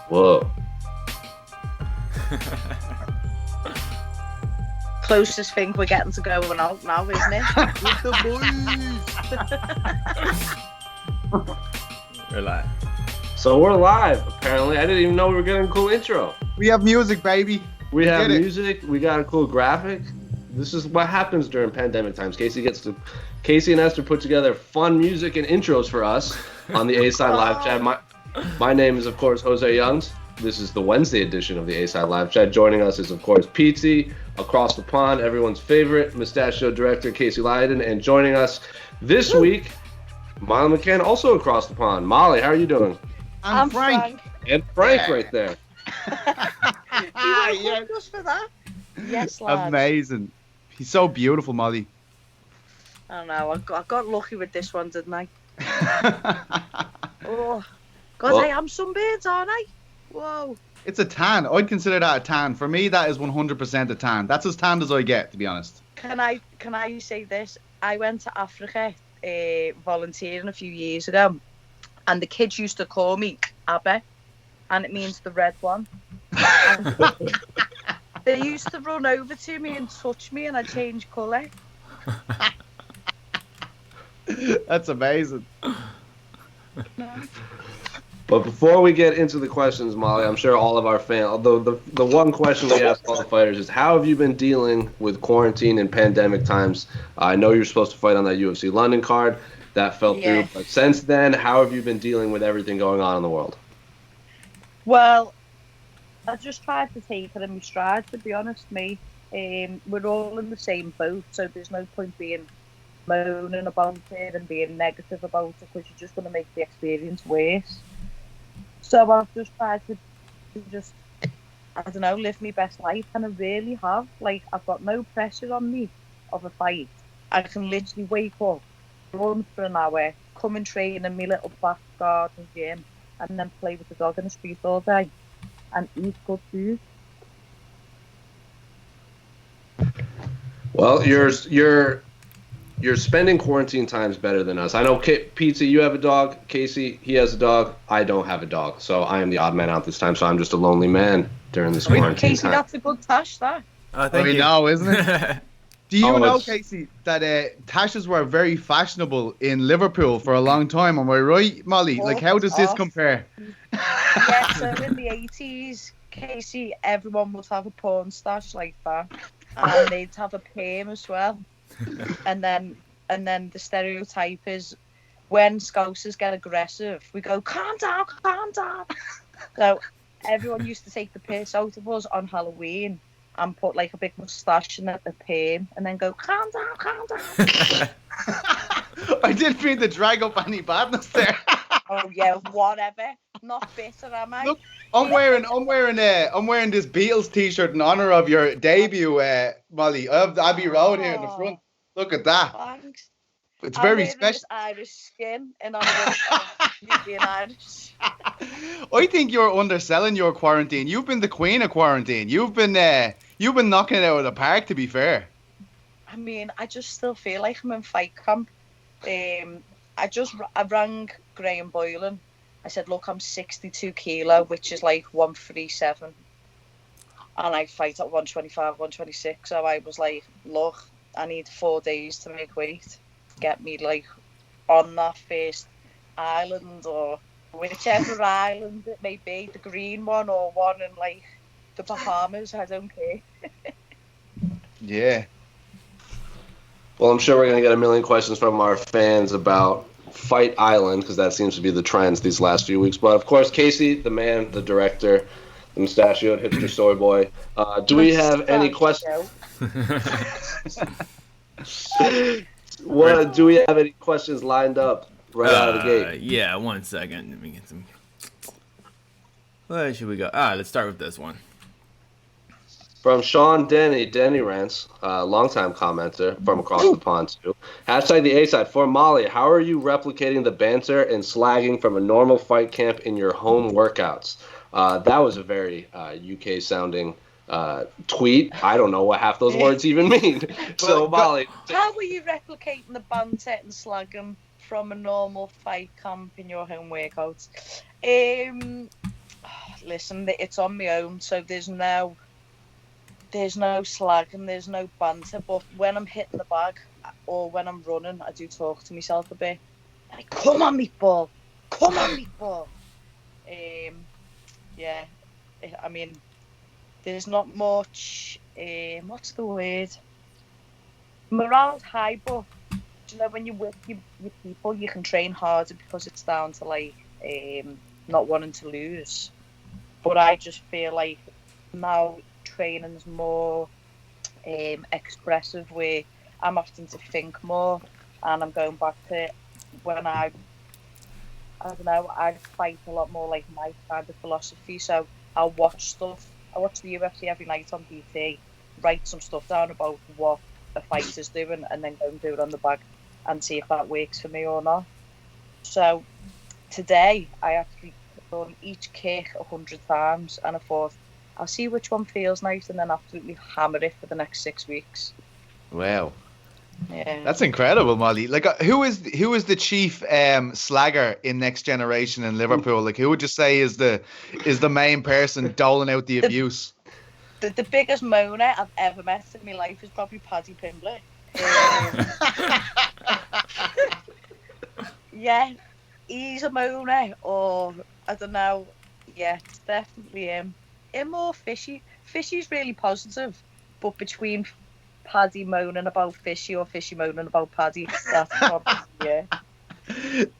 Whoa. Closest thing we're getting to going out now, isn't it? With the boys. We're live. So we're live, apparently. I didn't even know we were getting a cool intro. We have music, baby. We have did it. music, we got a cool graphic. This is what happens during pandemic times. Casey and Esther put together fun music and intros for us on the A-Side Live Chat. My name is, of course, José Youngs. This is the Wednesday edition of the A-Side Live Chat. Joining us is, of course, Petesy, across the pond, everyone's favorite mustachio director, Casey Lydon. And joining us this week, Molly McCann, also across the pond. Molly, how are you doing? I'm Frank. And Frank right there. You just for that? Yes, lad. Amazing. He's so beautiful, Molly. I don't know. I got lucky with this one, didn't I? Oh, God, I am sunburned, aren't I? Whoa. It's a tan. I'd consider that a tan. For me, that is 100% a tan. That's as tanned as I get, to be honest. Can I say this? I went to Africa volunteering a few years ago, and the kids used to call me Abbe, and it means the red one. They used to run over to me and touch me, and I changed colour. That's amazing. But before we get into the questions, Molly, I'm sure all of our fans, although the one question we ask all the fighters is, how have you been dealing with quarantine and pandemic times? I know you're supposed to fight on that UFC London card. That fell through. But since then, how have you been dealing with everything going on in the world? Well, I just tried to take it in my stride, to be honest, mate. We're all in the same boat, so there's no point being moaning about it and being negative about it, because you're just going to make the experience worse. So I've just tried to just, I don't know, live my best life, and I really have. Like, I've got no pressure on me of a fight. I can literally wake up, run for an hour, come and train in my little back garden gym, and then play with the dog in the street all day and eat good food. Well, you're spending quarantine times better than us. I know, Pizza, you have a dog. Casey, he has a dog. I don't have a dog, so I am the odd man out this time. So I'm just a lonely man during this quarantine Casey, time. that's a good tash, that. Thank you. know, isn't it? Do you know, it's- Casey, that tashes were very fashionable in Liverpool for a long time? Am I right, Molly? Like, how does this compare? Yeah, so in the 80s, Casey, everyone would have a porn stash like that, and they'd have a perm as well. And then the stereotype is, when Scousers get aggressive, we go, calm down, calm down. So everyone used to take the piss out of us on Halloween and put like a big moustache in the perm and then go, calm down, calm down. I didn't mean to drag up any badness there. Oh yeah, whatever. Not bitter, am I? Look, I'm wearing this Beatles t-shirt in honor of your debut, Molly. I have the Abbey Road here in the front. Look at that. Thanks. It's very I'm special. This Irish skin in honor of you being Irish. I think you're underselling your quarantine. You've been the queen of quarantine. You've been knocking it out of the park, to be fair. I mean, I just still feel like I'm in fight camp. I rang Graham Boylan. I said, look, I'm 62 kilo, which is like 137. And I fight at 125, 126. So I was like, look, I need 4 days to make weight. Get me like on that first island, or whichever island it may be, the green one or one in like the Bahamas. I don't care. Yeah. Well, I'm sure we're going to get a million questions from our fans about Fight Island, because that seems to be the trends these last few weeks. But, of course, Casey, the man, the director, the mustachioed hipster soy boy, do we have any questions? Do we have any questions lined up right out of the gate? Yeah, 1 second. Let me get some. Where should we go? Let's start with this one. From Sean Denny Rants, longtime commenter from across the pond too. Hashtag the A-side. For Molly, how are you replicating the banter and slagging from a normal fight camp in your home workouts? That was a very UK sounding tweet. I don't know what half those words even mean. So Molly, how were you replicating the banter and slagging from a normal fight camp in your home workouts? listen, it's on my own, so there's no slag and there's no banter. But when I'm hitting the bag or when I'm running, I do talk to myself a bit. Like, come on, meatball, come on, meatball. Yeah, I mean, there's not much. What's the word? Morale's high, but you know, when you're with your people, you can train harder because it's down to like not wanting to lose. But I just feel like now training's more expressive, where I'm having to think more, and I'm going back to when I don't know, I fight a lot more like my kind of philosophy. So I'll watch stuff. I watch the UFC every night on BT, write some stuff down about what a fighter's doing, and then go and do it on the bag and see if that works for me or not. So today I actually done each kick 100 times, and I thought I'll see which one feels nice and then absolutely hammer it for the next 6 weeks. Wow. Yeah. That's incredible, Molly. Like, who is the chief slagger in Next Generation in Liverpool? Like, who would you say is the main person doling out the abuse? The biggest moaner I've ever met in my life is probably Paddy Pimblett. Yeah, he's a moaner, or I don't know. Yeah, it's definitely him. Him or Fishy. Fishy's really positive, but between Paddy moaning about Fishy or Fishy moaning about Paddy, that's probably, yeah.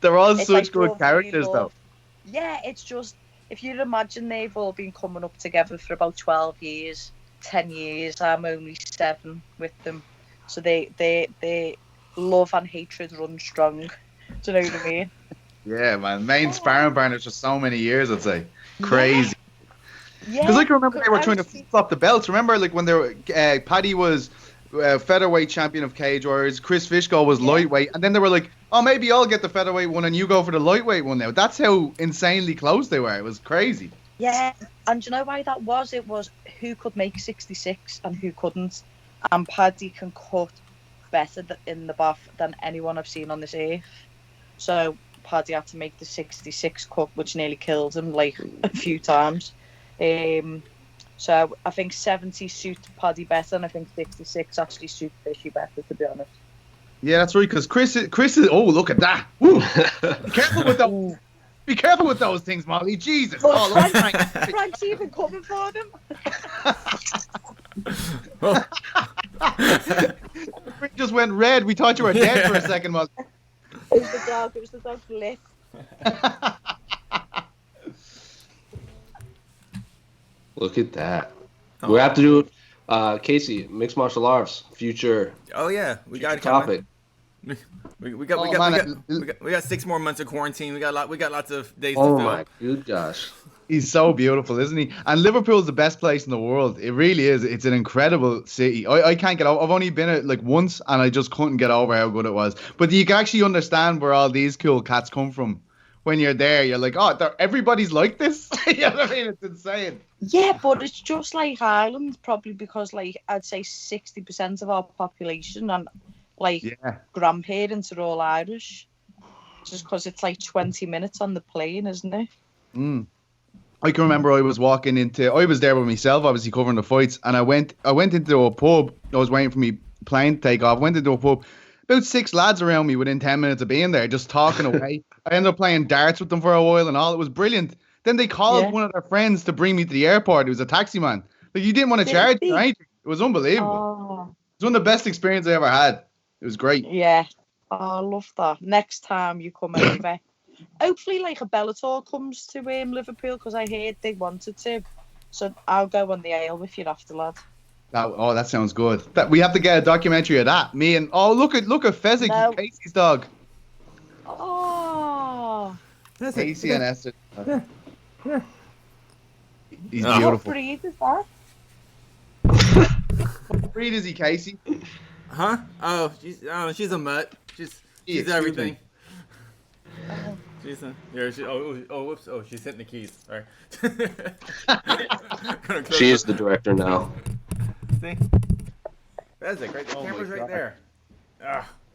They're all It's such like good love, characters, really though. love. Yeah, it's just, if you'd imagine they've all been coming up together for about 12 years, 10 years, I'm only 7 with them. So they love and hatred run strong. Do you know what I mean? Yeah, man. Main sparring partners for so many years, I'd say. Crazy. Yeah. Because I can remember they were trying to Honestly, flip the belts. Remember, like when they were, Paddy was featherweight champion of Cage Warriors, Chris Fishgold was lightweight, and then they were like, oh, maybe I'll get the featherweight one and you go for the lightweight one now. That's how insanely close they were. It was crazy. Yeah, and do you know why that was? It was who could make 66 and who couldn't. And Paddy can cut better in the bath than anyone I've seen on this earth. So Paddy had to make the 66 cut, which nearly killed him like a few times. So I think 70 suits Paddy better, and I think 66 actually suits Fishy better, to be honest. Yeah, that's right. Because Chris is. Oh, look at that! Woo. Be careful with those. Be careful with those things, Molly. Jesus! Oh, Frank's even coming for them. We just went red. We thought you were dead for a second, Molly. It was the dog's lip. Look at that. We have to do Casey, mixed martial arts, future. Oh yeah, we got topic. We got 6 more months of quarantine. We got lots of days to Oh fill. my good gosh. He's so beautiful, isn't he? And Liverpool's the best place in the world. It really is. It's an incredible city. I can't get over. I've only been it like once, and I just couldn't get over how good it was. But you can actually understand where all these cool cats come from. When you're there, you're like, oh, everybody's like this. You know what I mean? It's insane. Yeah, but it's just like Ireland, probably because, like, I'd say 60% of our population and, like, grandparents are all Irish. Just because it's like 20 minutes on the plane, isn't it? Mm. I can remember I was there with myself, obviously covering the fights, and I went into a pub. I was waiting for me plane to take off. Went into a pub. About 6 lads around me within 10 minutes of being there, just talking away. I ended up playing darts with them for a while and all. It was brilliant. Then they called one of their friends to bring me to the airport. It was a taxi man. Like, you didn't want to charge me or anything. It was unbelievable. Oh. It was one of the best experiences I ever had. It was great. Yeah. Oh, I love that. Next time you come over, hopefully, like, a Bellator comes to Liverpool, because I heard they wanted to. So I'll go on the ale with you after, lad. That sounds good. We have to get a documentary of that. Me and look at Fezzik, No. Casey's dog. Oh, Casey and Esther. Yeah. He's what beautiful. breed is that? What breed is he, Casey? Huh? Oh, she's a mutt. She's everything. She's whoops. Oh, she's hitting the keys. All right. She is the director now. See? That's it. Right. The camera's right there.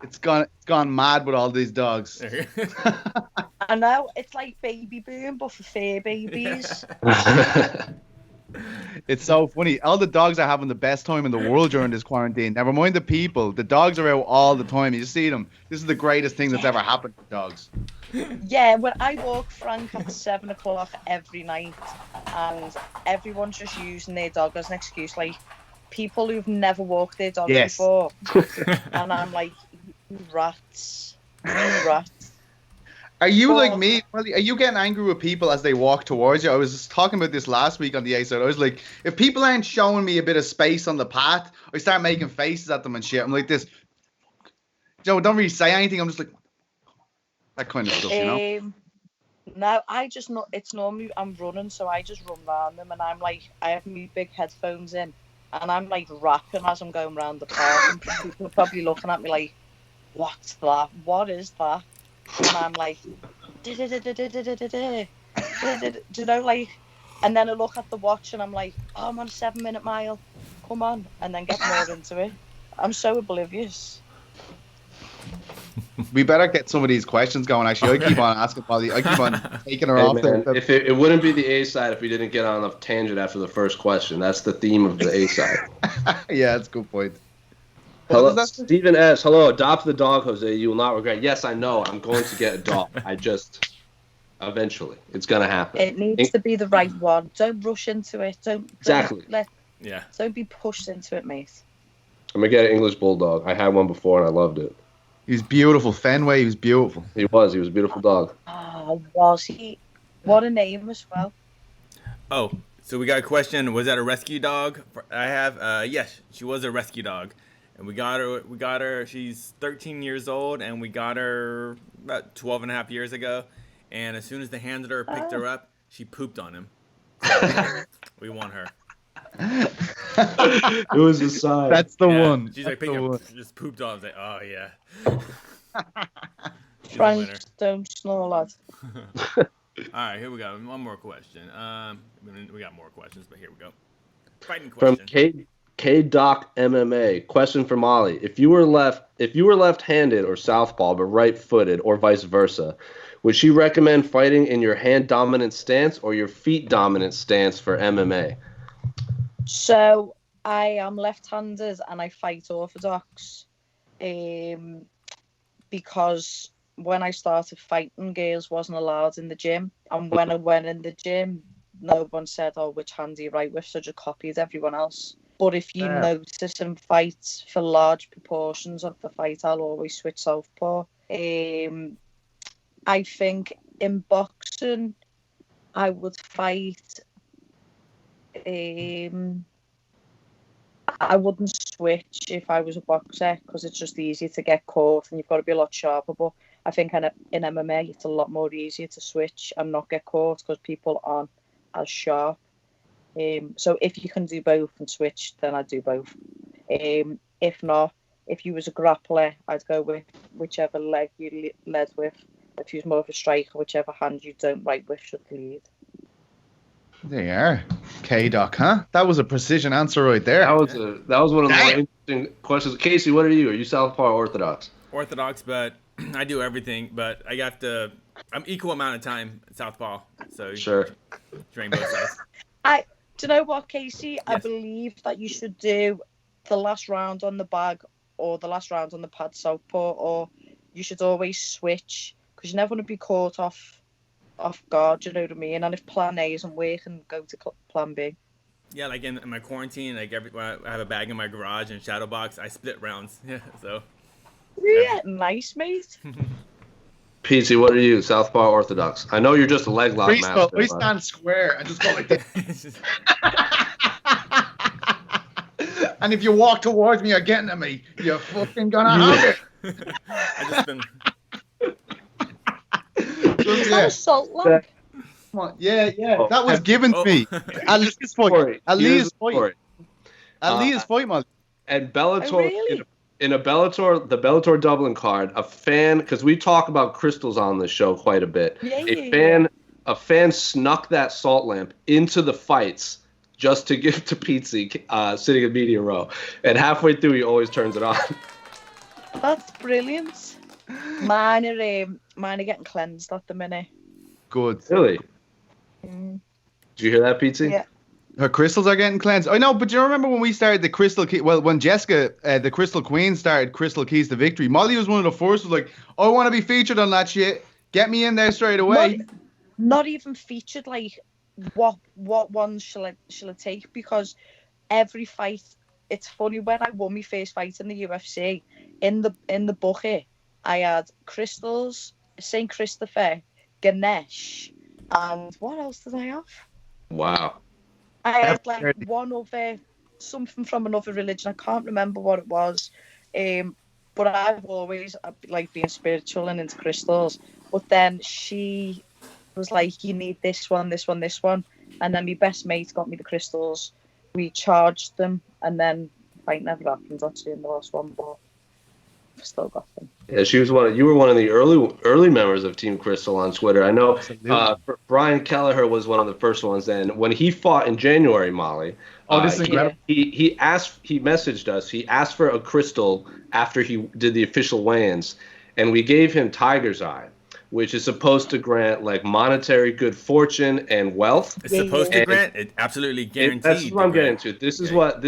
It's gone mad with all these dogs. There you go. I know, it's like baby boom, but for fur babies. It's so funny. All the dogs are having the best time in the world during this quarantine. Never mind the people. The dogs are out all the time. You see them. This is the greatest thing that's ever happened to dogs. Yeah, when I walk Frank at 7 o'clock every night, and everyone's just using their dog as an excuse, like people who've never walked their dog before. And I'm like, you rats. Are you like me? Are you getting angry with people as they walk towards you? I was talking about this last week on the A side. I was like, if people aren't showing me a bit of space on the path, I start making faces at them and shit. I'm like this. Joe, don't really say anything. I'm just like that kind of stuff, you know. No, it's normally I'm running, so I just run around them, and I'm like, I have my big headphones in, and I'm like rapping as I'm going around the park, and people are probably looking at me like, what's that? What is that? And I'm like, do you know, like, and then I look at the watch and I'm like, oh, I'm on a 7-minute mile, come on, and then get more into it. I'm so oblivious. We better get some of these questions going. Actually, I keep on asking Molly. I keep on taking her off. Man, if it wouldn't be the A side if we didn't get on a tangent after the first question. That's the theme of the A side. Yeah, that's a good point. Hello, Stephen S. Hello, adopt the dog, Jose. You will not regret. Yes, I know. I'm going to get a dog. Eventually, it's going to happen. It needs to be the right one. Don't rush into it. Don't be pushed into it, mate. I'm going to get an English bulldog. I had one before and I loved it. He was beautiful. Fenway, he was beautiful. He was a beautiful dog. Oh, was he? What a name as well. Oh, so we got a question. Was that a rescue dog? I have, yes, she was a rescue dog. And we got her, she's 13 years old, and we got her about 12 and a half years ago. And as soon as they handed her, picked her up, she pooped on him. So we want her. It was a sign. That's the one. She's like, just pooped on. I was like, oh, yeah. Frank, don't snore, lad. All right, here we go. One more question. We got more questions, but here we go. Fighting question. From K-Doc MMA. Question for Molly. If you were left-handed or southpaw but right-footed or vice versa, would she recommend fighting in your hand-dominant stance or your feet-dominant stance for MMA? So I am left-handed and I fight orthodox because when I started fighting, girls wasn't allowed in the gym. And when I went in the gym, no one said, oh, which hand do you write with? So I just copied everyone else. But if you notice in fights, for large proportions of the fight, I'll always switch southpaw. I think in boxing, I would fight. I wouldn't switch if I was a boxer because it's just easier to get caught and you've got to be a lot sharper. But I think in MMA, it's a lot more easier to switch and not get caught because people aren't as sharp. So if you can do both and switch, then I'd do both. If not, if you was a grappler, I'd go with whichever leg you led with. If you was more of a striker, whichever hand you don't right with should lead. There you are. K-Doc, huh? That was a precision answer right there. That was one of the more interesting questions. Casey, what are you? Are you southpaw or orthodox? Orthodox, but I do everything. But I'm equal amount of time southpaw. So sure. Train both sides. Do you know what, Casey? Yes. I believe that you should do the last round on the bag or the last round on the pad southpaw, or you should always switch because you never want to be caught off guard, you know what I mean? And if plan A isn't working, go to plan B. Yeah, like in my quarantine, like when I have a bag in my garage and shadow box, I split rounds. Yeah, so. Yeah, nice, mate. Petesy, what are you? Southpaw or orthodox? I know you're just a leg lock master. We stand square and just go like this. And if you walk towards me or getting at me, you're fucking gonna have it. I just been. Is that a salt lamp? Come on. Yeah. That was given to me. At least fight. At least fight, man. And Bellator, in a Bellator, the Bellator Dublin card, a fan, because we talk about crystals on this show quite a bit. A fan snuck that salt lamp into the fights just to give to Petesy, sitting in media row. And halfway through, he always turns it on. That's brilliant. Mine are getting cleansed at the minute. Good. Really? Mm. Did you hear that, Petesy? Yeah. Her crystals are getting cleansed. I know, but do you remember when we started the Crystal Key? Well, when Jessica, the Crystal Queen, started Crystal Keys to Victory, Molly was one of the first. Was like, I want to be featured on that shit. Get me in there straight away. Not even featured. Like, what ones shall I take? Because every fight, it's funny. When I won my first fight in the UFC, in the bucket, I had crystals, Saint Christopher, Ganesh, and what else did I have? Wow. I had like one other, something from another religion. I can't remember what it was. But I've always like been spiritual and into crystals. But then she was like, you need this one. And then my best mate got me the crystals. We charged them, and then fight never happened actually in the last one, but I've still got them. Yeah, she was you were one of the early members of Team Crystal on Twitter. I know Brian Kelleher was one of the first ones. And when he fought in January, Molly, this is incredible. He messaged us. He asked for a crystal after he did the official weigh-ins, and we gave him Tiger's Eye, which is supposed to grant like monetary good fortune and wealth. It's supposed to grant it, absolutely guaranteed. That's what I'm getting to. This is what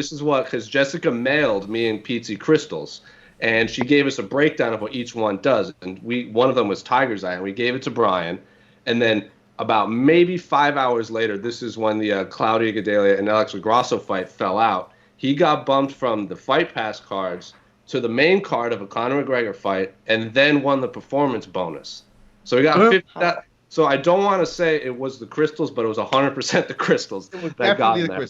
because Jessica mailed me and Petesy crystals. And she gave us a breakdown of what each one does. And one of them was Tiger's Eye, and we gave it to Brian. And then about maybe 5 hours later, this is when the Claudia Gadelha and Alex Grasso fight fell out. He got bumped from the Fight Pass cards to the main card of a Conor McGregor fight, and then won the performance bonus. So he got 50. So I don't want to say it was the crystals, but it was 100% the crystals that got him there.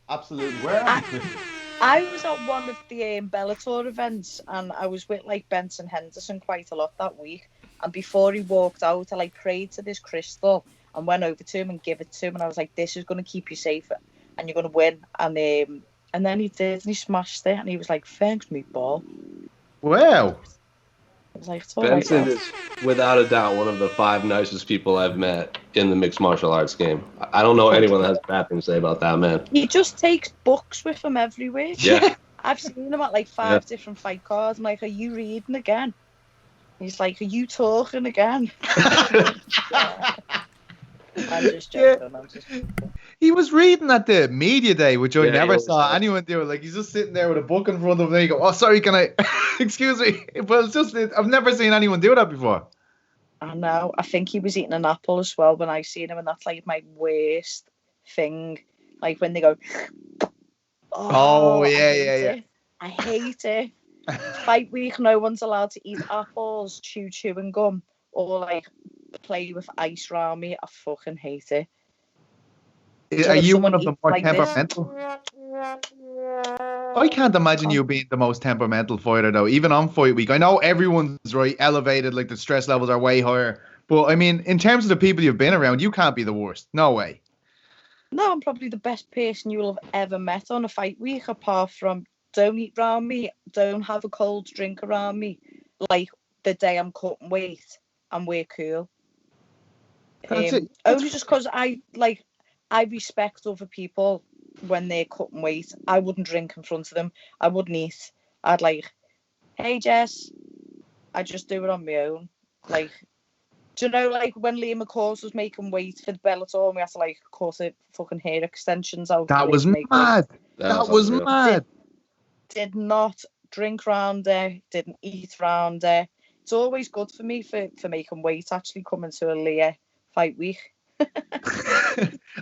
Absolutely. Where are the crystals? I was at one of the Bellator events, and I was with like Benson Henderson quite a lot that week. And before he walked out, I like prayed to this crystal and went over to him and gave it to him. And I was like, "This is going to keep you safe, and you're going to win." And then he did, and he smashed it, and he was like, "Thanks, meatball." Wow. I was like, Benson is without a doubt one of the 5 nicest people I've met in the mixed martial arts game. I don't know anyone that has a bad thing to say about that man. He just takes books with him everywhere. Yeah. I've seen him at like 5 different fight cards. I'm like, "Are you reading again?" He's like, "Are you talking again?" I'm just joking. He was reading at the media day, which I never saw was. anyone do. Like, he's just sitting there with a book in front of him, and you go, "Oh, sorry, can I?" Excuse me. But it's just, I've never seen anyone do that before. I know. I think he was eating an apple as well when I seen him, and that's like my worst thing. Like when they go, "Oh yeah." I hate it. Fight week, no one's allowed to eat apples, chew chewing gum, or like play with ice around me. I fucking hate it. Are you one of the more like temperamental? I can't imagine you being the most temperamental fighter, though. Even on fight week, I know everyone's right elevated, like the stress levels are way higher. But I mean, in terms of the people you've been around, you can't be the worst. No way. No, I'm probably the best person you will have ever met on a fight week, apart from don't eat around me, don't have a cold drink around me. Like the day I'm cutting weight, and we're cool. That's it. Only just because I respect other people when they're cutting weight. I wouldn't drink in front of them. I wouldn't eat. I'd like, "Hey Jess," I just do it on my own. Like, do you know, like when Liam McCourt was making weight for the Bellator, and we had to like cut it fucking hair extensions out. That was mad. That was mad. Did not drink round there. Didn't eat round there. It's always good for me for making weight. Actually, coming to a Leah fight week.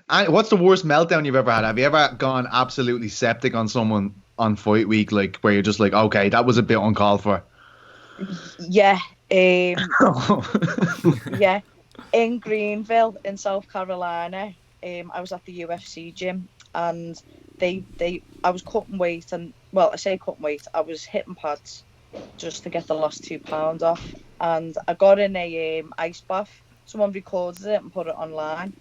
And what's the worst meltdown you've ever had? Have you ever gone absolutely septic on someone on fight week, like where you're just like, okay, that was a bit uncalled for? Yeah. Yeah. In Greenville, in South Carolina, I was at the UFC gym, and I was cutting weight, and well, I say cutting weight, I was hitting pads just to get the last 2 pounds off, and I got in a ice bath. Someone recorded it and put it online,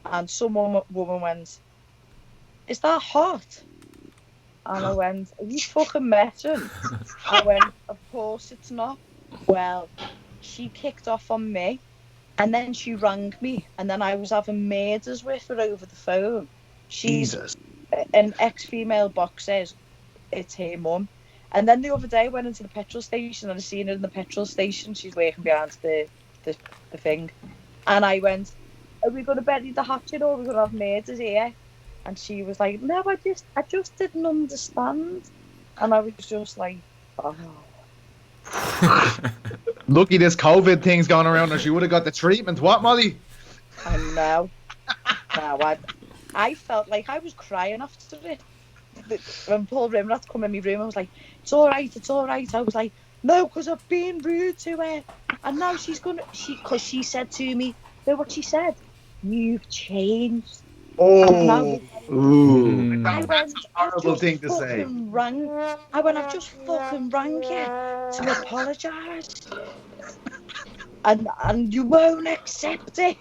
and some woman went, "Is that hot?" And I went, "Are you fucking messing?" I went, "Of course it's not." Well, she kicked off on me, and then she rang me, and then I was having murders with her over the phone. She's Jesus. an ex-female boxer. It's her mum, And then the other day I went into the petrol station and I seen her in the petrol station. She's working behind the thing. And I went, are we going to bury the hatchet or are we going to have murders here? And she was like, no, I just didn't understand. And I was just like, oh. Lucky this COVID thing's gone around or she would have got the treatment. What, Molly? I know. No, I felt like I was crying after it. When Paul Rimrat come in my room, I was like, it's all right. I was like, no, because I've been rude to her. And now because she said to me, know what she said? You've changed. Oh, That's a horrible thing to say. I've just fucking rang you to apologise. And you won't accept it.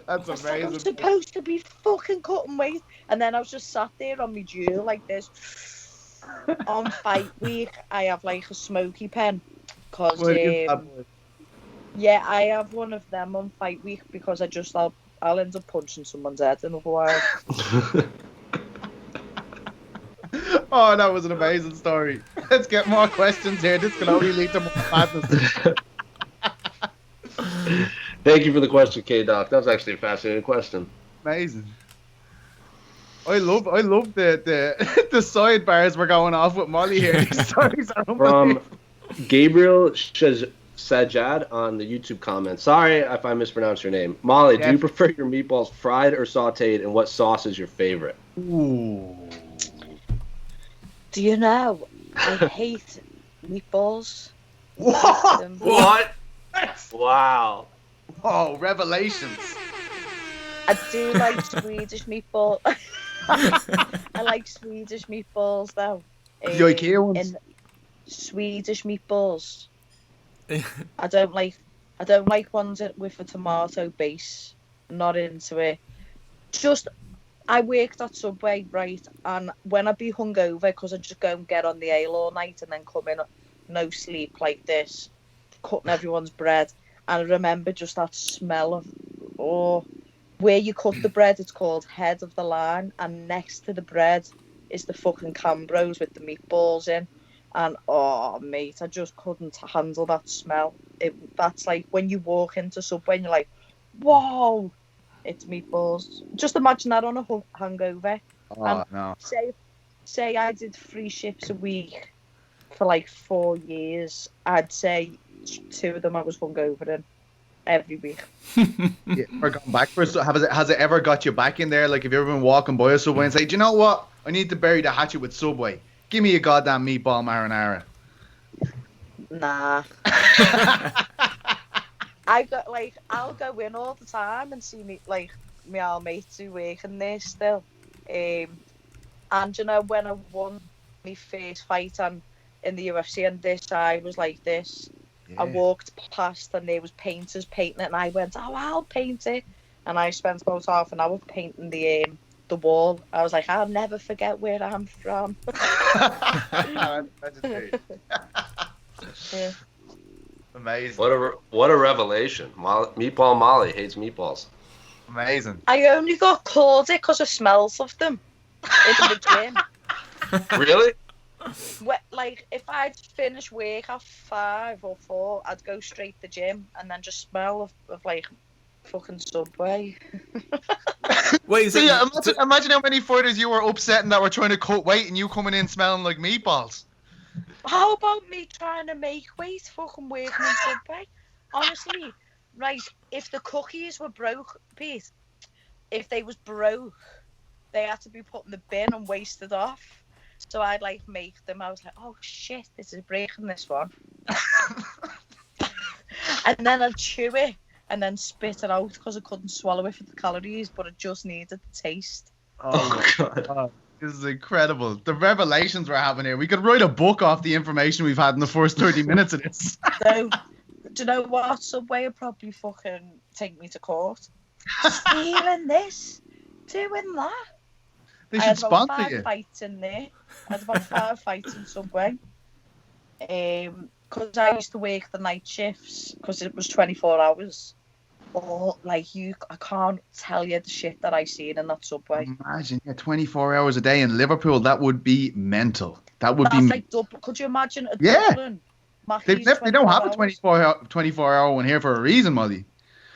That's amazing. I'm supposed to be fucking cutting weight. And then I was just sat there on my duel like this. On fight week, I have like a smoky pen. Because, yeah, I have one of them on fight week because I'll end up punching someone's head in a while. Oh, that was an amazing story. Let's get more questions here. This can only lead to more madness. Thank you for the question, K-Doc. That was actually a fascinating question. Amazing. I love the sidebars we're going off with Molly here. These stories are unbelievable. From Gabriel Sajad on the YouTube comment. Sorry if I mispronounced your name. Molly, do you prefer your meatballs fried or sauteed, and what sauce is your favorite? Ooh. Do you know, I hate meatballs. What? Wow. Oh, revelations. I do like Swedish meatballs. I like Swedish meatballs though. The IKEA ones? Swedish meatballs. I don't like ones with a tomato base. Not into it. I worked at Subway, right? And when I'd be hungover, because I'd just go and get on the ale all night and then come in, no sleep like this, cutting everyone's bread. And I remember just that smell of, where you cut the bread, it's called head of the line. And next to the bread is the fucking Cambros with the meatballs in. And, oh, mate, I just couldn't handle that smell. That's like when you walk into Subway and you're like, whoa. It's meatballs. Just imagine that on a hangover. Oh, no. Say I did 3 shifts a week for like 4 years. I'd say 2 of them I was hungover in every week. Yeah, or gone back for so has it ever got you back in there? Like, have you ever been walking by a Subway and say, do you know what? I need to bury the hatchet with Subway. Give me a goddamn meatball marinara. Nah. I'll go in all the time and see me my old mates who work in there still. And you know, when I won my first fight in the UFC and this, I was like this. Yeah. I walked past and there was painters painting it and I went, oh, I'll paint it. And I spent about half an hour painting the wall. I was like, I'll never forget where I'm from. Yeah. Amazing. What a revelation. Meatball Molly hates meatballs. Amazing. I only got called it because of smells of them in the gym. Really? Like, if I'd finish work at 5 or 4, I'd go straight to the gym and then just smell of like fucking Subway. Wait, so yeah, imagine how many fighters you were upsetting that were trying to cut weight and you coming in smelling like meatballs. How about me trying to make weight fucking working in Subway? Honestly, right, if the cookies were broke, Pete, if they was broke, they had to be put in the bin and wasted off. So I'd like make them. I was like, oh shit, this is breaking this one. And then I'd chew it and then spit it out because I couldn't swallow it for the calories, but it just needed the taste. Oh God. This is incredible. The revelations we're having here. We could write a book off the information we've had in the first 30 minutes of this. So, do you know what? Subway would probably fucking take me to court. Stealing this, doing that. They should sponsor you. I had about 5 fights in there. I had about 5 fights in Subway. Because I used to work the night shifts because it was 24 hours. Oh, like I can't tell you the shit that I seen in that subway. Imagine, 24 hours a day in Liverpool. That would be mental. That would That's be. like Dublin. Could you imagine a Yeah. Dublin? They Mackey's don't have a 24 24 hour one here for a reason, Molly.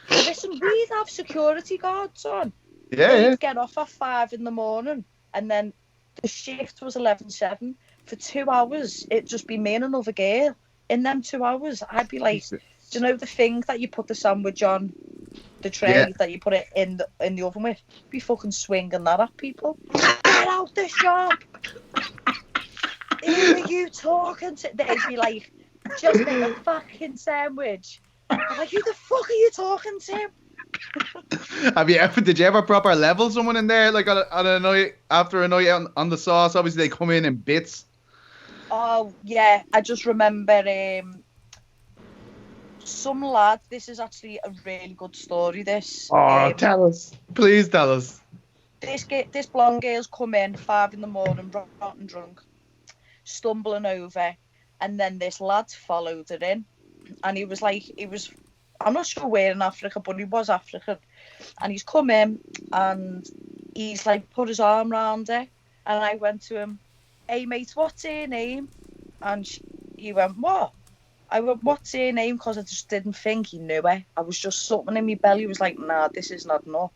Listen, we'd have security guards on. Yeah. They'd get off at 5 a.m, and then the shift was 11:7. For 2 hours, it'd just be me and another girl. In them 2 hours, I'd be like, do you know the thing that you put the sandwich on, the tray that you put it in the oven with? Be fucking swinging that at people. Get out the shop! Who are you talking to? They'd be like, just make a fucking sandwich. I'm like, who the fuck are you talking to? Did you ever proper level someone in there, like on a night after a night out on the sauce? Obviously, they come in bits. Oh yeah, I just remember some lad. This is actually a really good story. This. Tell us, please tell us. This blonde girl's come in 5 a.m, rotten drunk, stumbling over, and then this lad followed her in, and he was I'm not sure where in Africa, but he was African, and he's come in and he's like put his arm around her, and I went to him, hey mate, what's her name? And he went, what? I went, what's her name? Because I just didn't think he knew her. I was just something in my belly was like, nah, this isn't adding up.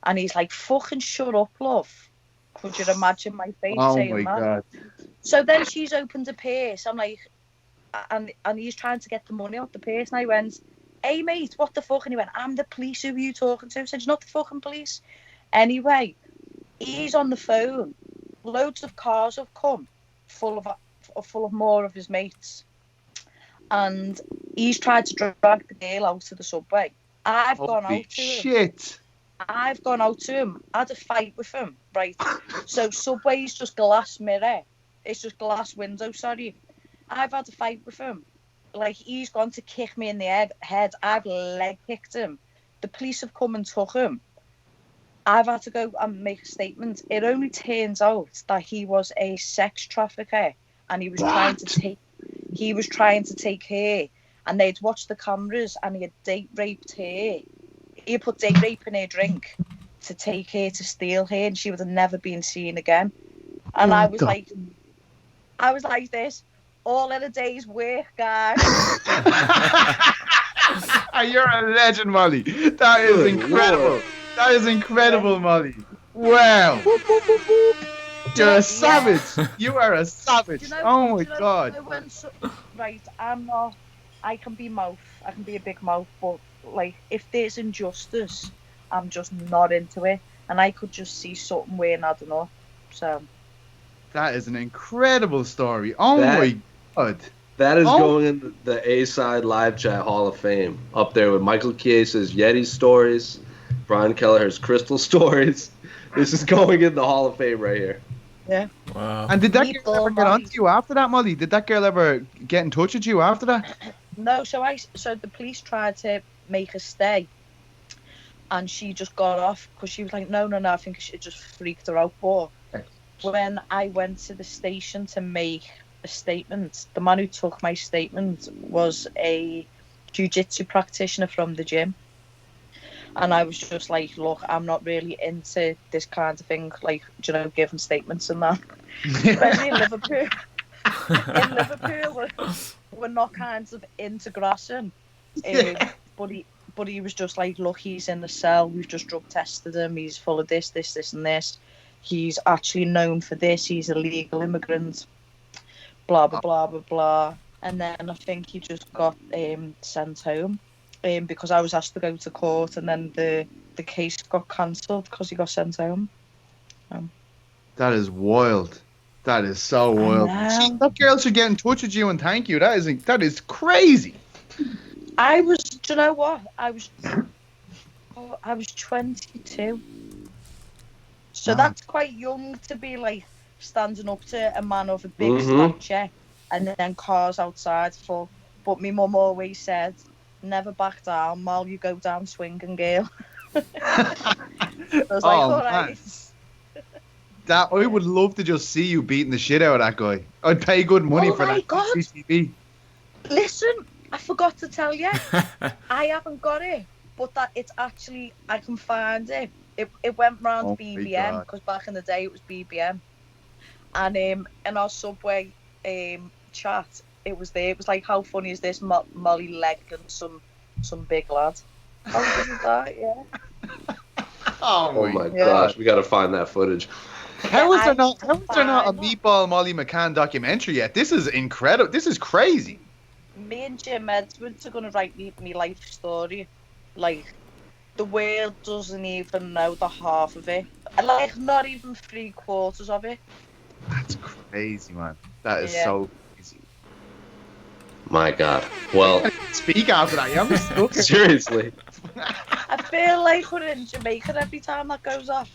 And he's like, fucking shut up, love. Could you imagine my face saying that? Oh my God. So then she's opened a purse. I'm like, and he's trying to get the money out the purse. And I went, hey mate, what the fuck? And he went, I'm the police. Who are you talking to? I said, you're not the fucking police. Anyway, he's on the phone. Loads of cars have come full of more of his mates. And he's tried to drag the girl out of the subway. I've gone out to him. I've gone out to him. I had a fight with him, right? So subway's just glass mirror. It's just glass window, sorry. I've had a fight with him. Like, he's gone to kick me in the head. I've leg kicked him. The police have come and took him. I've had to go and make a statement. It only turns out that he was a sex trafficker, and he was trying to take her, and they'd watched the cameras, and he had date raped her. He put date rape in her drink to take her to steal her, and she would have never been seen again. And I was like this, all in a day's work, guys. You're a legend, Molly. That is incredible. Lord. That is incredible, Molly. Wow. You're a savage. You are a savage. Oh my God. Right, I can be a big mouth, but like, if there's injustice, I'm just not into it, and I could just see something where I don't know. So that is an incredible story. Oh my God. That is going in the A-Side Live Chat Hall of Fame, up there with Michael Chiesa's Yeti stories, Brian Kelleher's Crystal stories. This is going in the Hall of Fame right here. Yeah. Wow. And did that girl ever get onto you after that, Molly? Did that girl ever get in touch with you after that? No. So the police tried to make her stay, and she just got off because she was like, no. I think it just freaked her out. But when I went to the station to make a statement, the man who took my statement was a jiu-jitsu practitioner from the gym. And I was just like, look, I'm not really into this kind of thing, like, you know, giving statements and that. Especially in Liverpool. In Liverpool, we're not kind of into grassing. But he was just like, look, he's in the cell. We've just drug tested him. He's full of this, and this. He's actually known for this. He's a legal immigrant. Blah, blah, blah, blah, blah. And then I think he just got sent home. Because I was asked to go to court, and then the case got cancelled because he got sent home. That is wild. That is so wild. That girl should get in touch with you and thank you. That is crazy. I was, do you know what? I was 22. So that's quite young to be like standing up to a man of a big stature, and then cars outside full. But my mum always said, never back down, Mal, you go down swinging, girl. I was like, all right. I would love to just see you beating the shit out of that guy. I'd pay good money for that. God. CCTV. Listen, I forgot to tell you, I haven't got it. but that it's actually, I can find it. It went round Oh my BBM, God. because back in the day it was BBM. And in our Subway chat, it was there. It was like, how funny is this? Molly legging some big lad. How good is that? Yeah. Oh my Yeah. gosh, we got to find that footage. How is there I not? can How is there not a find that. Meatball Molly McCann documentary yet? This is incredible. This is crazy. Me and Jim Edwards are going to write me life story. Like, the world doesn't even know the half of it. Like, not even 3/4 of it. That's crazy, man. That is Yeah. so crazy. My God. Well, Speak after that. I'm stuck. seriously. I feel like we're in Jamaica every time that goes off.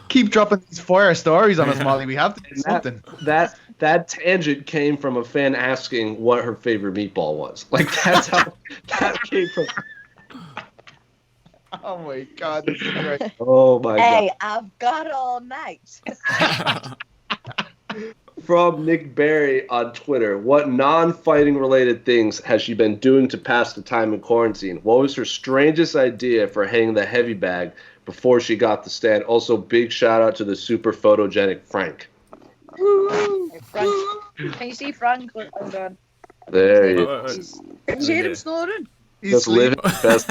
Keep dropping these fire stories on us, Molly. We have to do And something. that tangent came from a fan asking what her favorite meatball was. Like, that's how that came from. Oh my God, this is great. Oh my Hey, I've got all night. God. From Nick Berry on Twitter, what non-fighting related things has she been doing to pass the time in quarantine? What was her strangest idea for hanging the heavy bag before she got the stand? Also, big shout out to the super photogenic Frank. Hey, Frank. Can you see Frank? Hold on. There he is. Can you hear him snoring? He's Just living sleeping. his best.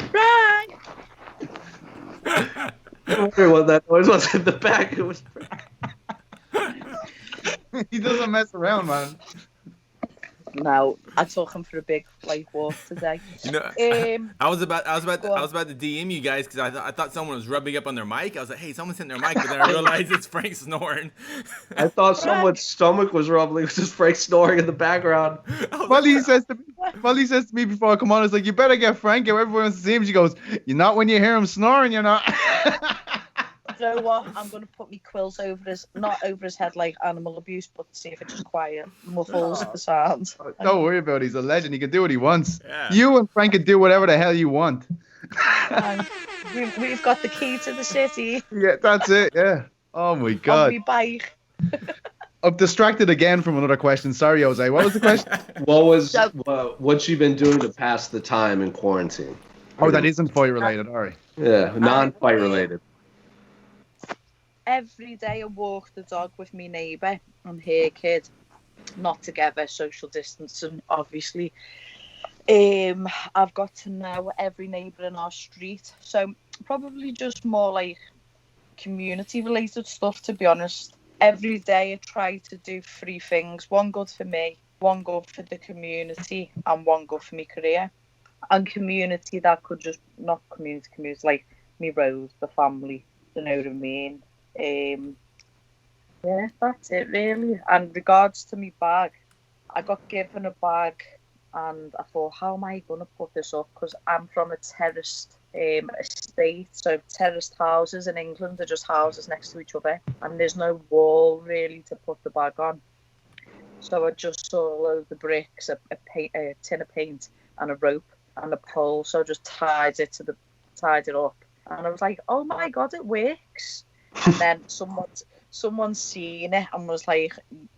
Frank! I wonder what that noise was in the back. It was. He doesn't mess around, man. No, I took him for a big walk today. No, Um, I was about Go on. to DM you guys because I thought someone was rubbing up on their mic. I was like, hey, someone's hitting their mic, but then I realized it's Frank snoring. I thought someone's stomach was rumbling. It was just Frank snoring in the background. Molly says to me before I come on, it's like, you better get Frank out. Everyone wants to see him. She goes, you're not when you hear him snoring, you're not. you know what? I'm going to put my quills not over his head like animal abuse, but see if it just quiet muffles the sound. Don't worry about it. He's a legend. He can do what he wants. Yeah. You and Frank can do whatever the hell you want. And we've got the key to the city Yeah, that's it. Yeah. Oh my on God. my bike. I'm distracted again from another question. Sorry, Jose. What was the question? What's she been doing to pass the time in quarantine? Oh, that isn't fight related. All right. Yeah, non-fight related. Every day I walk the dog with my neighbour and her kid. Not together, social distancing, obviously. I've got to know every neighbour in our street. So probably just more like community related stuff, to be honest. Every day I try to do 3 things. 1 good for me, 1 good for the community, and 1 good for my career. And community, that could just, not community, like me road, the family, you know what I mean? Yeah, that's it really. And regards to my bag, I got given a bag and I thought, how am I going to put this up? Because I'm from a terraced estate, so terraced houses in England are just houses next to each other, and there's no wall really to put the bag on. So I just saw a load of bricks, a tin of paint, and a rope and a pole. So I just tied it up, and I was like, oh my God, it works. And then someone seen it and was like,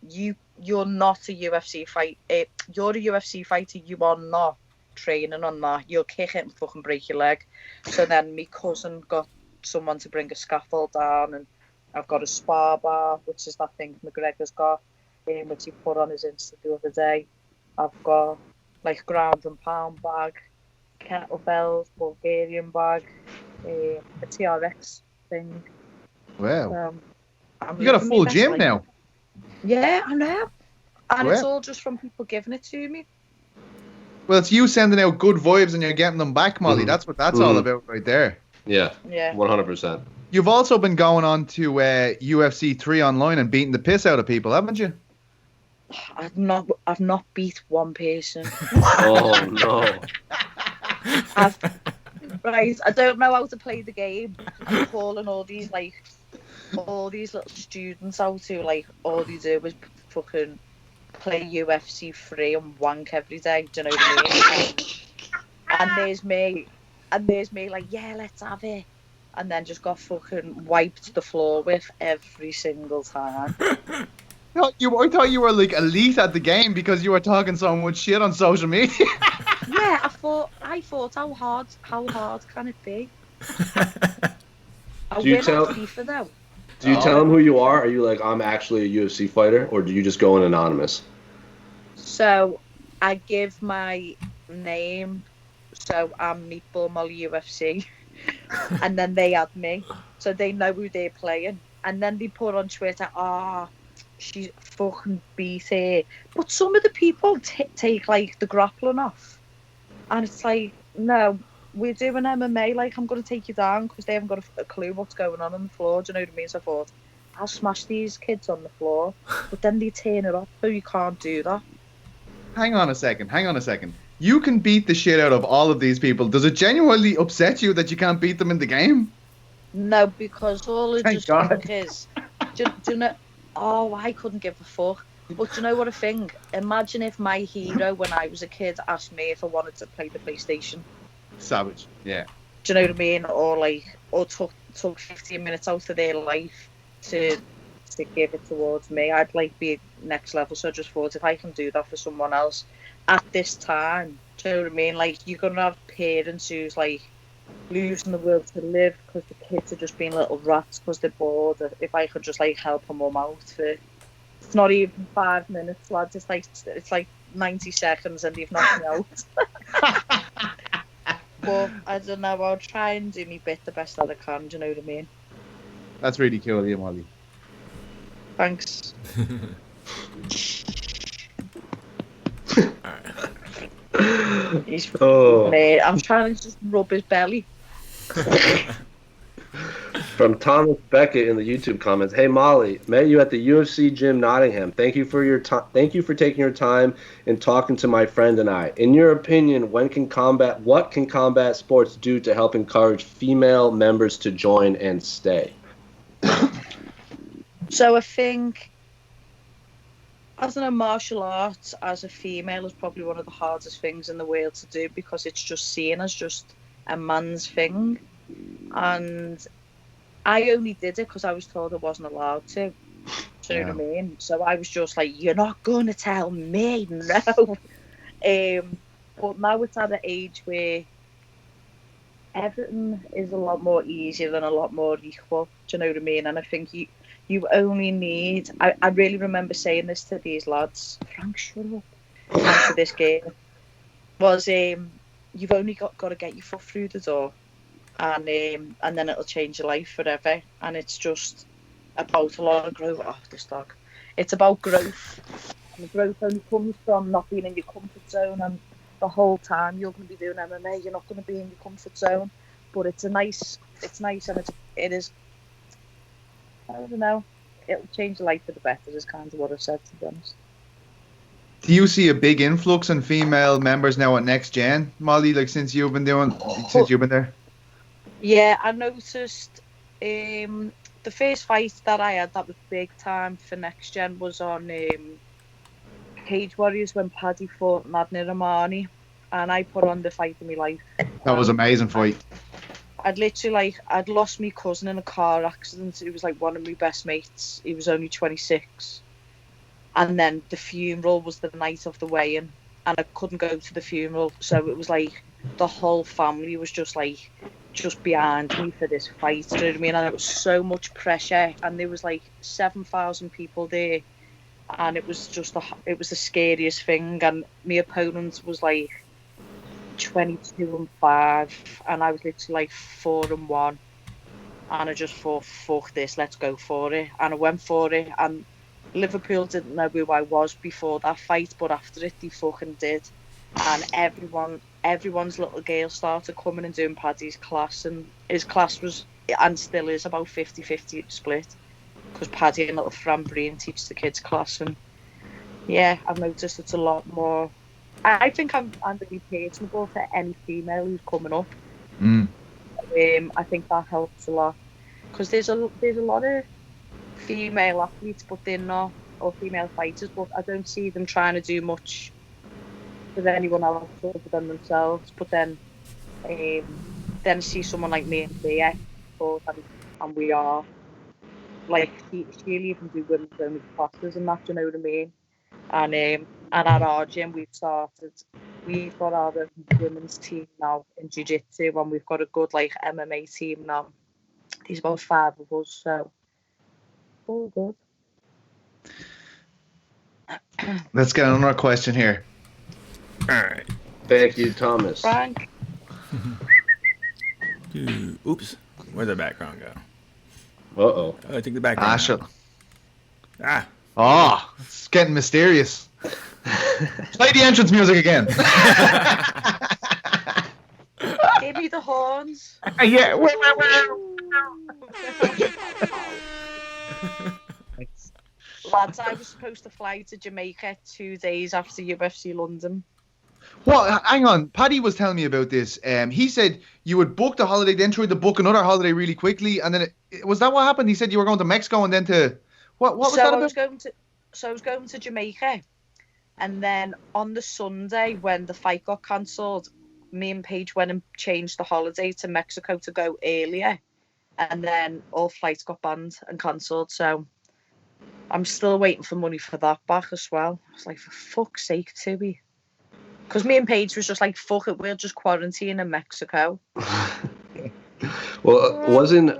you're not a UFC fight. You're a UFC fighter. You are not training on that. You'll kick it and fucking break your leg. So then my cousin got someone to bring a scaffold down, and I've got a spar bar, which is that thing McGregor's got, which he put on his Insta the other day. I've got like ground and pound bag, kettlebells, Bulgarian bag, a TRX thing. Wow. You got a full gym now. Yeah, I know. And Wow. it's all just from people giving it to me. Well, it's you sending out good vibes and you're getting them back, Molly. Mhm. That's what that's all about right there. Yeah, Yeah. 100%. You've also been going on to UFC 3 online and beating the piss out of people, haven't you? I've not beat one person. Oh no. Right, I don't know how to play the game. I'm calling all these little students out who like all they do is fucking play UFC 3 and wank every day. Do you know what I mean? And there's me like, yeah, let's have it. And then just got fucking wiped the floor with every single time. I thought you were like elite at the game because you were talking so much shit on social media. Yeah, I thought how hard can it be? I Do you win tell- at FIFA though. Do you tell them who you are? Are you like, I'm actually a UFC fighter, or do you just go in anonymous? So I give my name. So I'm Meatball Molly UFC, and then they add me, so they know who they're playing, and then they put on Twitter, she's fucking beat her. But some of the people take like the grappling off, and it's like, no, we're doing MMA. Like, I'm gonna take you down because they haven't got a clue what's going on the floor. Do you know what I mean? So I thought, I'll smash these kids on the floor, but then they turn it off, so you can't do that. Hang on a second. You can beat the shit out of all of these people. Does it genuinely upset you that you can't beat them in the game? No, because all I Thank just God. think is, do you know? Oh, I couldn't give a fuck. But do you know what I think? Imagine if my hero, when I was a kid, asked me if I wanted to play the PlayStation. Savage. Yeah. Do you know what I mean? Or took 15 minutes out of their life to give it towards me. I'd like be next level. So I just thought, if I can do that for someone else at this time, do you know what I mean? Like, you're gonna have parents who's like losing the will to live because the kids are just being little rats because they're bored. If I could just like help them out for, it's not even 5 minutes, lads. It's like 90 seconds and they've knocked me out. But I don't know. I'll try and do my bit the best that I can. Do you know what I mean? That's really cool, yeah, Molly. Thanks. He's I'm trying to just rub his belly. From Thomas Beckett in the YouTube comments, hey Molly, met you at the UFC gym Nottingham. Thank you for your time. Thank you for taking your time and talking to my friend and I. In your opinion, what can combat sports do to help encourage female members to join and stay? So I think, I don't know, martial arts as a female is probably one of the hardest things in the world to do because it's just seen as just a man's thing. And I only did it because I was told I wasn't allowed to. Do you know what I mean? So I was just like, you're not going to tell me, no. But now it's at an age where everything is a lot more easier and a lot more equal. Do you know what I mean? And I think you only need, I really remember saying this to these lads, Frank, shut up, after this game, was you've only got to get your foot through the door, and then it'll change your life forever. And it's just about a lot of growth. Oh, this dog. It's about growth. And the growth only comes from not being in your comfort zone, and the whole time you're going to be doing MMA, you're not going to be in your comfort zone. But it's nice, and it is. I don't know. It'll change your life for the better, is kind of what I've said, to be honest. Do you see a big influx in female members now at Next Gen, Molly? Like since you've been there? Yeah, I noticed. The first fight that I had that was big time for Next Gen was on Cage Warriors when Paddy fought Madna Ramani, and I put on the fight of my life. That was an amazing fight. I'd lost my cousin in a car accident. It was like one of my best mates. He was only 26. And then the funeral was the night of the weigh-in, and I couldn't go to the funeral. So it was like the whole family was just behind me for this fight. Do you know what I mean? And it was so much pressure, and there was like 7,000 people there, and it was it was the scariest thing. And my opponent was like 22-5, and I was literally like 4-1, and I just thought, fuck this, let's go for it. And I went for it, and Liverpool didn't know who I was before that fight, but after it they fucking did. And everyone's little girl started coming and doing Paddy's class, and his class was, and still is, about 50-50 split, because Paddy and little Fran Breen teach the kids class. And yeah, I've noticed it's a lot more. I think I'm really personable to any female who's coming up. I think that helps a lot, because there's a lot of female athletes, but they're not, or female fighters, but I don't see them trying to do much with anyone else other than themselves. But then see someone like me and Thea, and we are. like she'll even do women's only classes and that. Do you know what I mean? And at our gym we've got our women's team now in jiu-jitsu, and we've got a good like MMA team now. There's about 5 of us, so all good. Let's get another question here. All right. Thank you, Thomas. Frank. Oops. Where'd the background go? Uh-oh. Oh, I think the background. Oh, it's getting mysterious. Play the entrance music again. Give me the horns. Yeah. Lads, I was supposed to fly to Jamaica 2 days after UFC London. Well, hang on. Paddy was telling me about this. He said you would book the holiday, then try to book another holiday really quickly, and then was that what happened? He said you were going to Mexico and then to what was that about? I was going to Jamaica, and then on the Sunday when the fight got cancelled, me and Paige went and changed the holiday to Mexico to go earlier, and then all flights got banned and cancelled. So I'm still waiting for money for that back as well. I was like, for fuck's sake, Tibby. Because me and Paige was just like, fuck it, we'll just quarantine in Mexico. Well, wasn't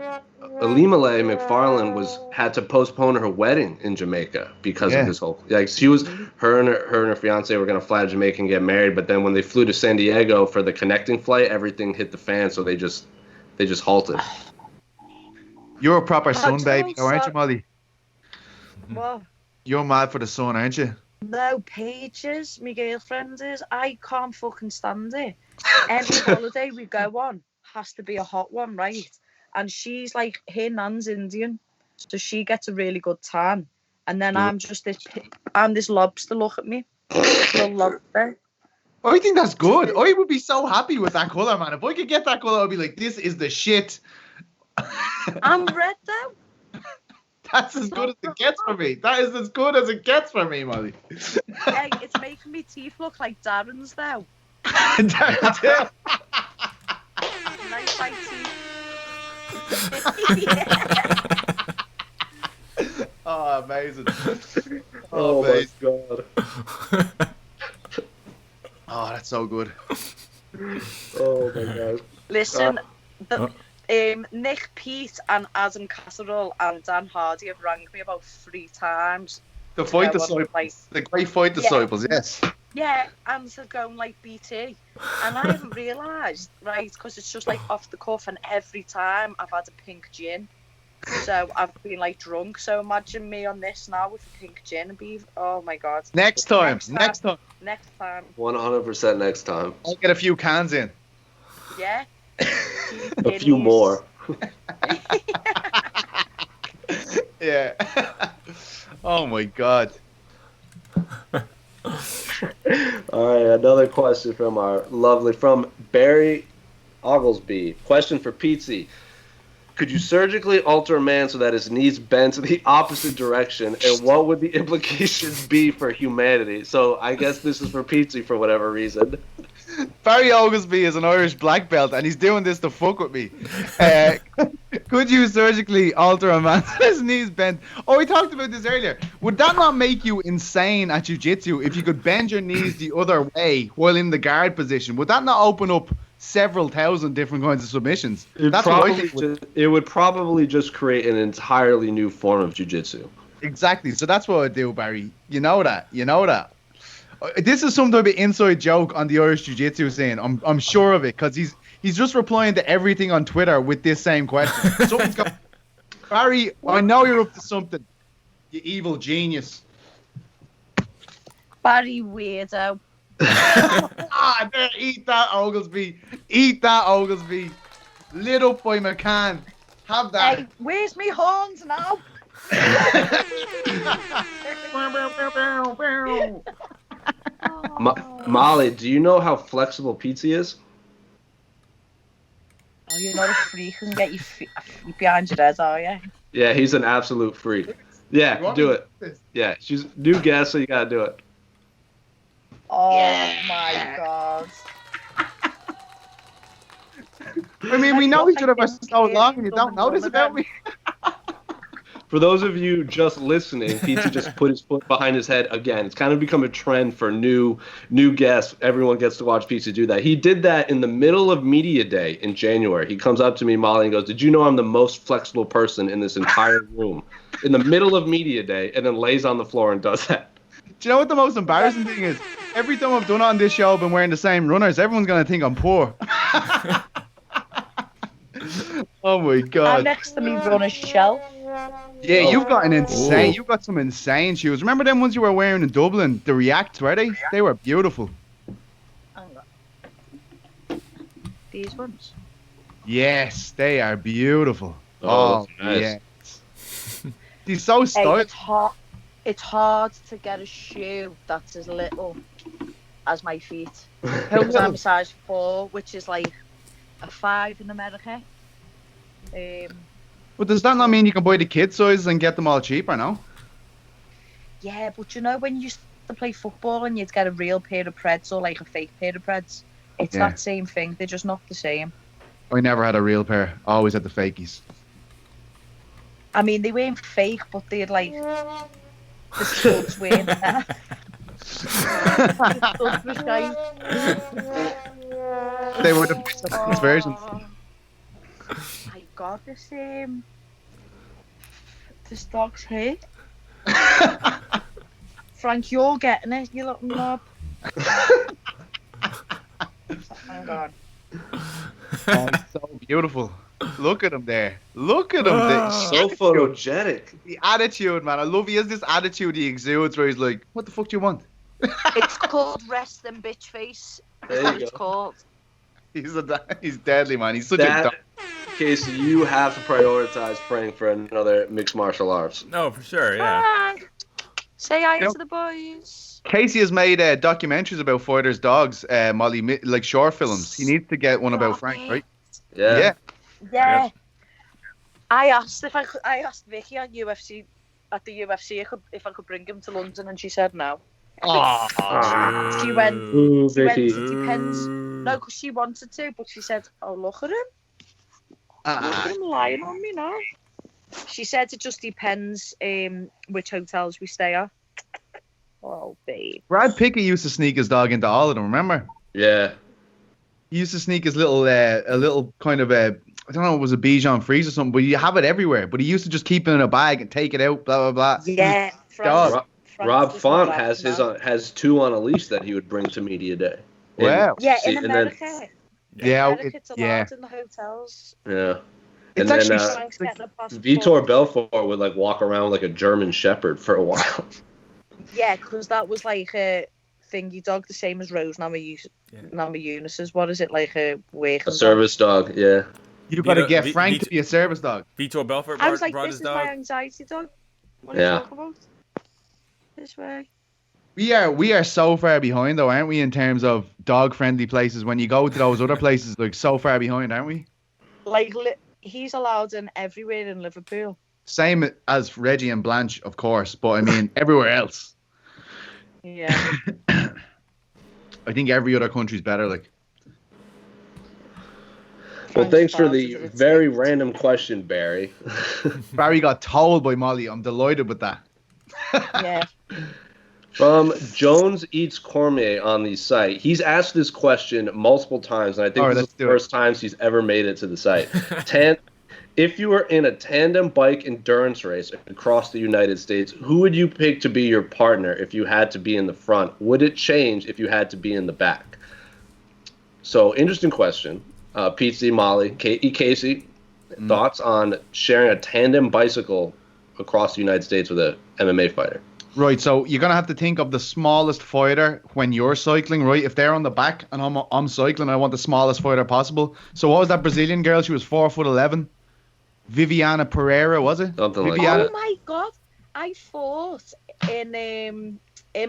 Alimale McFarland had to postpone her wedding in Jamaica because of this whole, like, she was, her and her fiance were going to fly to Jamaica and get married, but then when they flew to San Diego for the connecting flight, everything hit the fan, so they just halted. You're a proper son, baby, aren't you, Molly? What? You're mad for the sun, aren't you? No, Pages, my girlfriend is. I can't fucking stand it. Every holiday we go on has to be a hot one, right? And she's like, her nan's Indian, so she gets a really good tan. And then I'm just this lobster, look at me. Little lobster. I think that's good. I would be so happy with that colour, man. If I could get that colour, I'd be like, this is the shit. I'm red though. That's as good as it gets for me. That is as good as it gets for me, Molly. Hey, it's making me teeth look like Darren's though. Nice white teeth. Oh, amazing. Oh amazing. my god. Oh, that's so good. Oh my god. Listen, Nick, Pete, and Adam Casserole and Dan Hardy have rang me about 3 times. The fight disciples. Like, the great fight disciples, yes. Yeah, and they're going like BT. And I haven't realised, right, because it's just like off the cuff, and every time I've had a pink gin. So I've been like drunk. So imagine me on this now with a pink gin and be, oh my god. Next time. 100% next time. I'll get a few cans in. Yeah. A few more. Yeah. Oh my god. All right, another question from Barry Oglesby. Question for Petesy. Could you surgically alter a man so that his knees bend to the opposite direction, and what would the implications be for humanity? So I guess this is for Petesy for whatever reason. Barry Oglesby is an Irish black belt, and he's doing this to fuck with me. Could you surgically alter a man's his knees bent? Oh, we talked about this earlier. Would that not make you insane at jiu-jitsu if you could bend your knees the other way while in the guard position? Would that not open up several thousand different kinds of submissions? It would probably just create an entirely new form of jiu-jitsu. Exactly. So that's what I'd do, Barry. You know that. This is some type of inside joke on the Irish jiu-jitsu scene. I'm sure of it, because he's just replying to everything on Twitter with this same question. Something's got Barry, I know you're up to something. You evil genius. Barry weirdo. There, eat that, Oglesby. Lit up by McCann. Have that. Hey, where's me horns now? Molly, do you know how flexible Petesy is? Oh, you're not a freak and get you behind your head, are you? Yeah, he's an absolute freak. Yeah, do it. Yeah, she's new guest, so you gotta do it. Oh my god. I mean, we know each other for so long and you don't notice about me. For those of you just listening, Pizza just put his foot behind his head again. It's kind of become a trend for new guests. Everyone gets to watch Pizza do that. He did that in the middle of Media Day in January. He comes up to me, Molly, and goes, "Did you know I'm the most flexible person in this entire room?" In the middle of Media Day, and then lays on the floor and does that. Do you know what the most embarrassing thing is? Every time I've done it on this show, I've been wearing the same runners. Everyone's going to think I'm poor. Oh my God. I'm next to me on a shelf. Yeah, you've got you've got some insane shoes. Remember them ones you were wearing in Dublin? The Reacts, were they? They were beautiful. Hang on. These ones. Yes, they are beautiful. Oh, nice. Yes. He's so Hey, stylish. it's hard to get a shoe that's as little as my feet. Because I'm a size 4, which is like a 5 in America. But does that not mean you can buy the kid sizes and get them all cheaper, no? Yeah, but you know when you used to play football and you'd get a real pair of Preds or like a fake pair of Preds? It's that same thing. They're just not the same. I never had a real pair. I always had the fakies. I mean, they weren't fake, but they'd like... The studs weren't there. The studs were shite. They were the best versions. My God, this dog's here. Frank, you're getting it, you little knob. Hang on. Oh, it's so beautiful. Look at him there. Look at him there. So photogenic. The attitude, man. I love he has this attitude he exudes where he's like, what the fuck do you want? It's called resting bitch face. That's what it's called. He's deadly, man. He's such a dog. Casey, you have to prioritize praying for another mixed martial arts. No, for sure, yeah. Hi. Say hi to the boys. Casey has made documentaries about fighters' dogs, Molly, like short films. He needs to get one about Frank, right? Yeah. Yeah. I asked Vicky at the UFC if I could bring him to London, and she said no. Oh. She went. Ooh, She went. Vicky. It depends. No, because she wanted to, but she said, "Oh, look at him. Look at him lying on me now." She said it just depends which hotels we stay at. Oh, babe. Brad Pickett used to sneak his dog into all of them, remember? Yeah. He used to sneak his little, a little kind of I don't know, it was a Bichon Frise or something, but you have it everywhere. But he used to just keep it in a bag and take it out, blah, blah, blah. Yeah. Rob Font has 2 on a leash that he would bring to Media Day. Wow. Yeah, in America. It's allowed in the hotels. Yeah. It's and actually then Vitor Belfort would like walk around like a German Shepherd for a while. Yeah, because that was like a thingy dog, the same as Rose Namajunas. What is it, like a working service dog? Yeah. You got to get Frank to be a service dog. Vitor Belfort I was like, brought this his is dog. my anxiety dog. What are you talking about? This way. We are so far behind though, aren't we, in terms of dog friendly places? When you go to those other places, like so far behind, aren't we? Like he's allowed in everywhere in Liverpool. Same as Reggie and Blanche, of course, but I mean everywhere else. Yeah. I think every other country's better, like. Well, thanks for the very random question, Barry. Barry got told by Molly. I'm delighted with that. Yeah. From Jones Eats Cormier on the site. He's asked this question multiple times, and I think this is the first time he's ever made it to the site. If you were in a tandem bike endurance race across the United States, who would you pick to be your partner if you had to be in the front? Would it change if you had to be in the back? So, interesting question. Petesy, Molly, Casey, thoughts on sharing a tandem bicycle across the United States with a MMA fighter? Right, so you're going to have to think of the smallest fighter when you're cycling, right? If they're on the back and I'm cycling, I want the smallest fighter possible. So what was that Brazilian girl? She was 4'11". Viviana Pereira, was it? Something like that. Oh my God. I fought in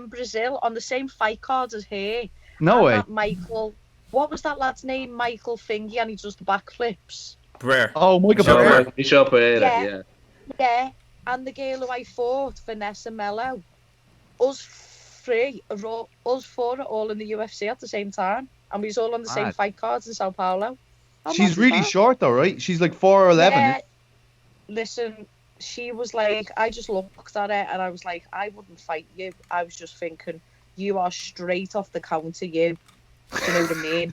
Brazil on the same fight card as her. No way. Michael, what was that lad's name? Michael Fingy, and he does the backflips. Pereira. Oh, Michael Pereira. Michel Pereira, yeah. And the girl who I fought, Vanessa Mello, us four are all in the UFC at the same time. And we was all on the same fight cards in Sao Paulo. She's really short though, right? She's like 4'11". Yeah. Listen, she was like, I just looked at her and I was like, I wouldn't fight you. I was just thinking, you are straight off the counter, you. Do you know what I mean?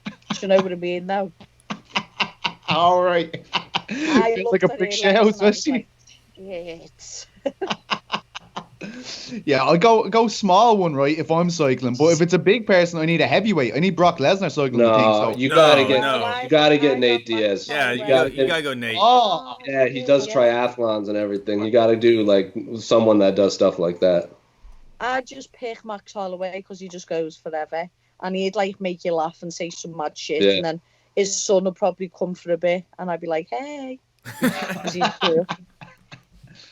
Do you know what I mean, though? All right. I Like a brick house, was she? like, shit. Yeah, I'll go small one, right, if I'm cycling. But if it's a big person, I need a heavyweight. I need Brock Lesnar cycling the thing. No, So. you No, gotta get no. you gotta get Nate Diaz. Yeah, you you gotta gotta go Nate. Oh, Yeah, he does triathlons and everything. You gotta do like someone that does stuff like that. I'd just pick Max Holloway because he just goes forever. And he'd like make you laugh and say some mad shit. Yeah. And then his son would probably come for a bit. And I'd be like, hey. 'Cause he's cool.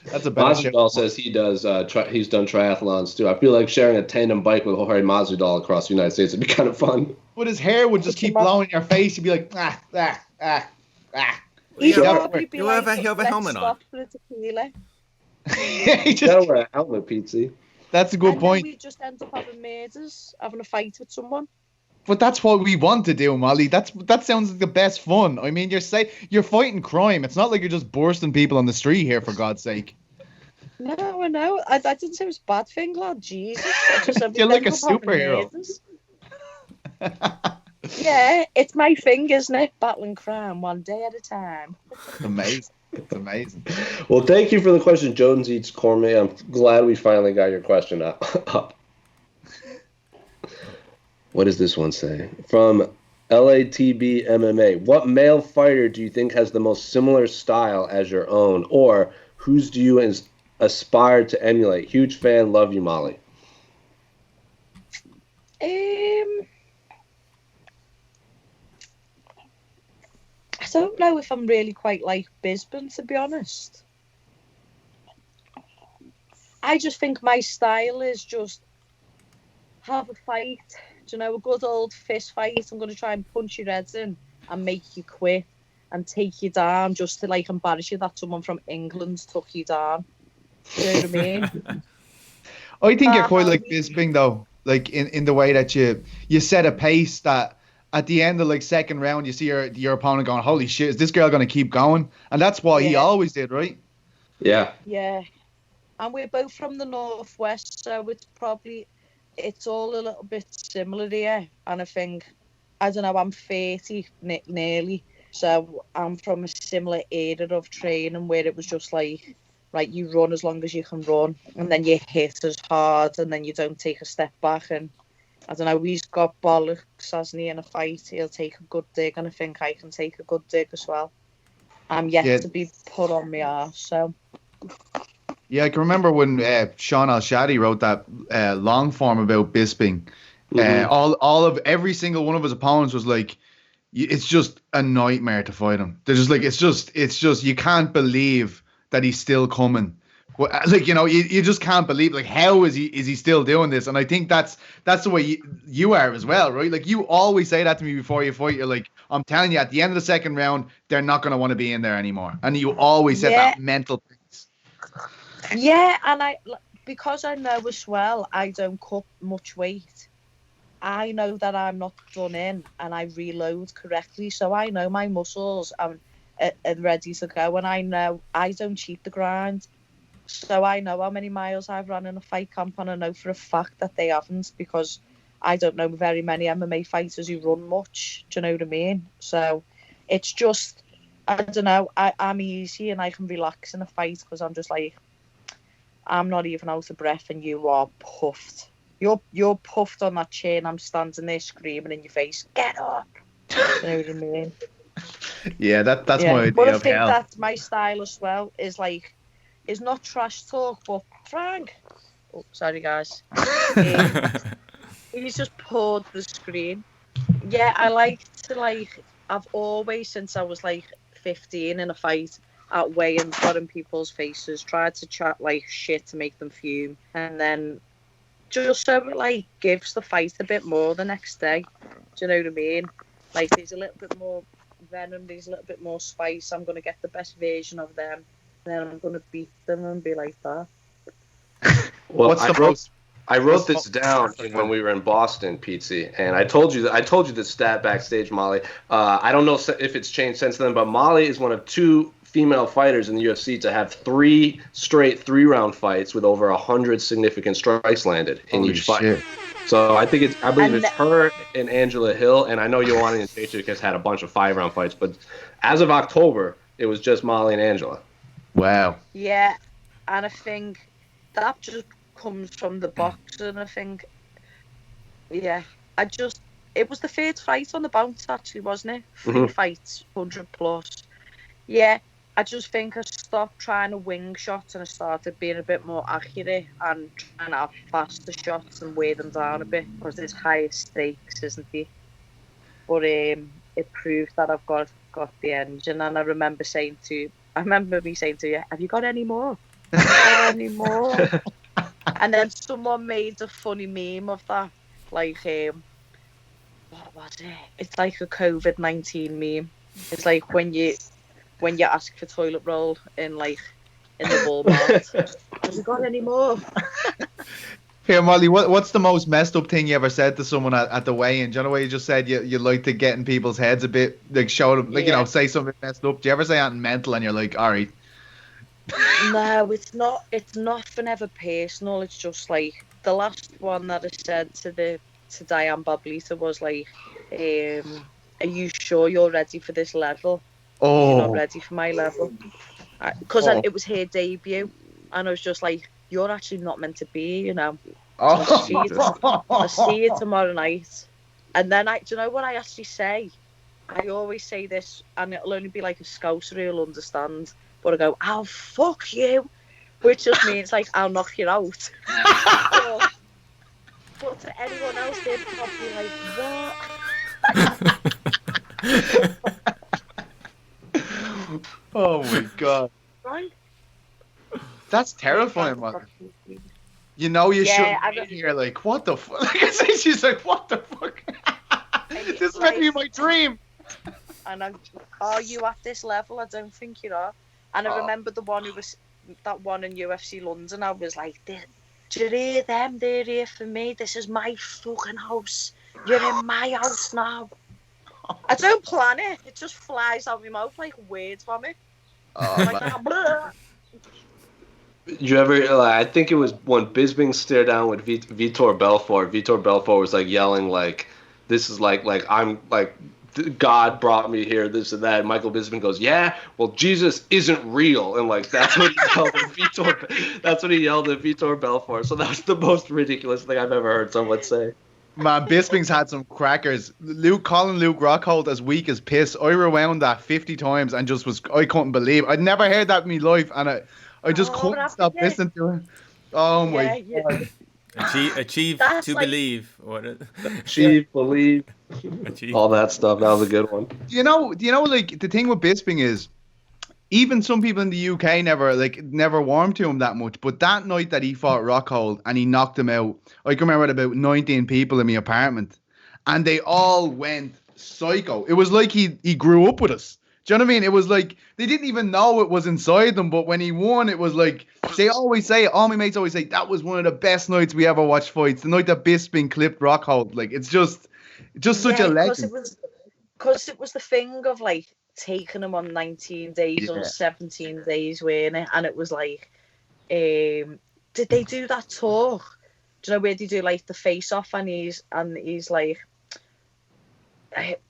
that's a better shit. Masvidal says he does. He's done triathlons too. I feel like sharing a tandem bike with Jorge Masvidal across the United States would be kind of fun. But his hair would just keep blowing in your face. You'd be like, ah. He'd Yeah. probably be He'll like, have a let's helmet on. stop for a tequila. He You just- gotta wear a helmet, Petesy. that's a good And point. then we just end up having murders, having a fight with someone. But that's what we want to do, Molly. That sounds like the best fun. I mean, you're fighting crime. It's not like you're just bursting people on the street here, for God's sake. No, I know. I didn't say it was a bad thing, lad. Jesus. I just said we You're like end a up having superhero. murders. Yeah, it's my thing, isn't it? Battling crime one day at a time. Amazing. It's amazing. Well, thank you for the question, Jones Eats Cormier. I'm glad we finally got your question up. What does this one say? From LATB MMA. What male fighter do you think has the most similar style as your own? Or whose do you aspire to emulate? Huge fan. Love you, Molly. I don't know if I'm really quite like Bisbin, to be honest. I just think my style is just have a fight, do you know, a good old fist fight. I'm going to try and punch your heads in and make you quit and take you down just to like embarrass you that someone from England took you down. Do you know what I mean? I think you're quite like Bisping, though. Like in the way that you set a pace that at the end of like second round, you see your opponent going, holy shit, is this girl going to keep going? And that's what he always did, right? Yeah. Yeah. And we're both from the northwest, so it's all a little bit similar here. And I think, I don't know, I'm 30 nearly, so I'm from a similar era of training where it was just like, right, you run as long as you can run, and then you hit as hard, and then you don't take a step back. And I don't know, he's got bollocks, hasn't he, in a fight? He'll take a good dig, and I think I can take a good dig as well. I'm yet to be put on my arse, so... Yeah, I can remember when Sean Al-Shadi wrote that long form about Bisping. Mm-hmm. Every single one of his opponents was like, it's just a nightmare to fight him. They're just like, it's just you can't believe that he's still coming. Like, you know, you just can't believe, like, how is he still doing this? And I think that's the way you are as well, right? Like, you always say that to me before you fight. You're like, I'm telling you, at the end of the second round, they're not going to want to be in there anymore. And you always set that mental piece. Yeah, and because I know as well, I don't cut much weight. I know that I'm not done in, and I reload correctly, so I know my muscles are ready to go, and I know I don't cheat the grind. So I know how many miles I've run in a fight camp, and I know for a fact that they haven't, because I don't know very many MMA fighters who run much. Do you know what I mean? So it's just, I don't know, I'm easy and I can relax in a fight because I'm just like, I'm not even out of breath and you are puffed. You're puffed on that chair and I'm standing there screaming in your face, get up. Do you know what I mean? Yeah, that's my idea but I of think hell. that's my style as well, is not trash talk, but Frank. Oh, sorry guys. He's just poured the screen. Yeah, I like to I've always, since I was 15 in a fight at weigh-ins, got in people's faces, tried to chat shit to make them fume, and then just so it gives the fight a bit more the next day. Do you know what I mean? There's a little bit more venom, there's a little bit more spice. I'm gonna get the best version of them, then I'm gonna beat them and be like that. Well, I wrote this down when we were in Boston, Petesy, and I told you this stat backstage, Molly. I don't know if it's changed since then, but Molly is one of 2 female fighters in the UFC to have 3 straight 3-round fights with over 100 significant strikes landed in each fight. So I believe it's her and Angela Hill, and I know Joanna and Jacek has had a bunch of 5-round fights, but as of October, it was just Molly and Angela. Wow. Yeah, and I think that just comes from the boxing. I think, yeah, it was the 3rd fight on the bounce actually, wasn't it? 3 fights, 100 plus. Yeah, I just think I stopped trying to wing shots and I started being a bit more accurate and trying to have faster shots and weigh them down a bit because there's higher stakes, isn't there? But it proved that I've got the engine, and I remember me saying to you, have you got any more? Have you got any more? And then someone made a funny meme of that, like, what was it? It's like a COVID-19 meme. It's like when you ask for toilet roll in the Walmart. Have you got any more? Here, Molly, what's the most messed up thing you ever said to someone at the weigh-in? Do you know what you just said? You like to get in people's heads a bit, like show them, like, say something messed up. Do you ever say anything mental and you're like, all right? No, it's not. It's nothing ever personal. It's just like the last one that I said to Diane Bablita was like, "Are you sure you're ready for this level? You're not ready for my level." Because it was her debut, and I was just like, "You're actually not meant to be, you know." I'll see you tomorrow night. And then do you know what I actually say? I always say this, and it'll only be like a Scouser who'll understand. But I go, "I'll fuck you," which just means like I'll knock you out. but to anyone else, they'd probably like, "What?" Oh my god. Right? That's terrifying, man. You know you shouldn't be here. Like, what the fuck? Like I say, she's like, what the fuck? This might be my dream. And are you at this level? I don't think you are. And I remember that one in UFC London. I was like, "Do you hear them? They're here for me. This is my fucking house. You're in my house now." I don't plan it. It just flies out my mouth like words from it. You ever? I think it was when Bisping stared down with Vitor Belfort. Vitor Belfort was like yelling like, "This is like I'm like." God brought me here, this and that. And Michael Bisping goes, "Yeah, well, Jesus isn't real," and like that's what he yelled at Vitor. That's what he yelled at Vitor Belfort. So that was the most ridiculous thing I've ever heard someone say. Man, Bisping's had some crackers. Calling Luke Rockhold as weak as piss. I rewound that 50 times and I couldn't believe. I'd never heard that in my life, and I just couldn't stop listening to him. Oh my god. Achieve That's to like, believe. What? Achieve, believe, all that stuff. That was a good one. Do you know? Like the thing with Bisping is, even some people in the UK never warmed to him that much. But that night that he fought Rockhold and he knocked him out, I can remember about 19 people in my apartment, and they all went psycho. It was like he grew up with us. Do you know what I mean? It was like they didn't even know it was inside them, but when he won, it was like all my mates always say, that was one of the best nights we ever watched fights. The night that Bisping clipped Rockhold, like it's just such a legend. Because it was the thing of like taking him on 19 days or 17 days, weren't it? And it was like, did they do that tour? Do you know where they do like the face off and he's like.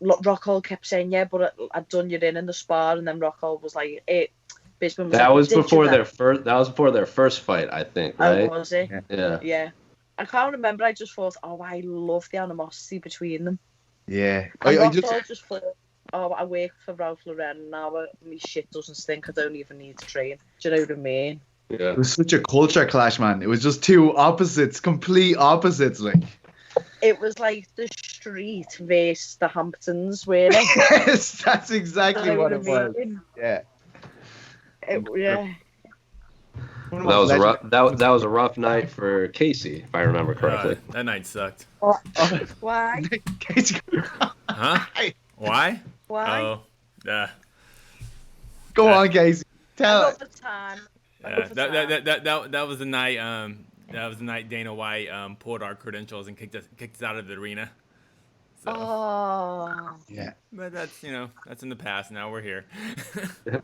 Rockhold kept saying, "Yeah, but I'd done you in the spar," and then Rockhold was like, Bisping was that like, was before their first. That was before their first fight, I think. Right? Oh, was it? Yeah. I can't remember. I just thought, I love the animosity between them. Yeah. And Rockhold just thought, I work for Ralph Lauren now. My shit doesn't stink. I don't even need to train. Do you know what I mean? Yeah. It was such a culture clash, man. It was just two opposites, complete opposites, like. It was like the street versus the Hamptons, weren't it? Yes, that's exactly what it was. Yeah. Yeah. That was a rough night for Casey, if I remember correctly. That night sucked. Why? Casey. Huh? Why? Why? Oh, yeah. Go on, Casey. Tell I us. love the time. That was the night. that was the night Dana White pulled our credentials and kicked us out of the arena. So, Oh. Yeah. but that's that's in the past. Now we're here.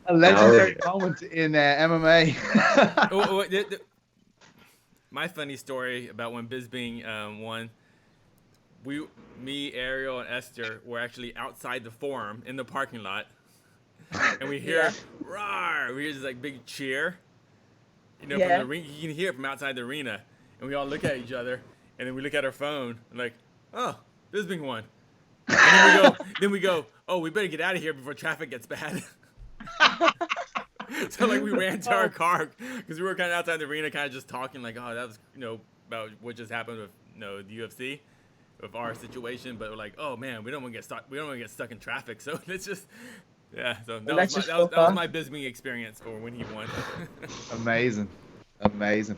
A legendary moment in MMA. Oh, my funny story about when Bisbing won. Me, Ariel, and Esther were actually outside the forum in the parking lot, and we hear roar. We hear this like big cheer, from the arena. You can hear it from outside the arena, and we all look at each other, and then we look at our phone, and like, oh, Bisbing won. And then we go, oh, we better get out of here before traffic gets bad. So like we ran to our car because we were kind of outside the arena, kind of just talking like, oh, that was about what just happened with the UFC, with our situation. But we're like, oh man, we don't want to get stuck. We don't want to get stuck in traffic. So let's just So that was my Bisbing experience for when he won. Amazing.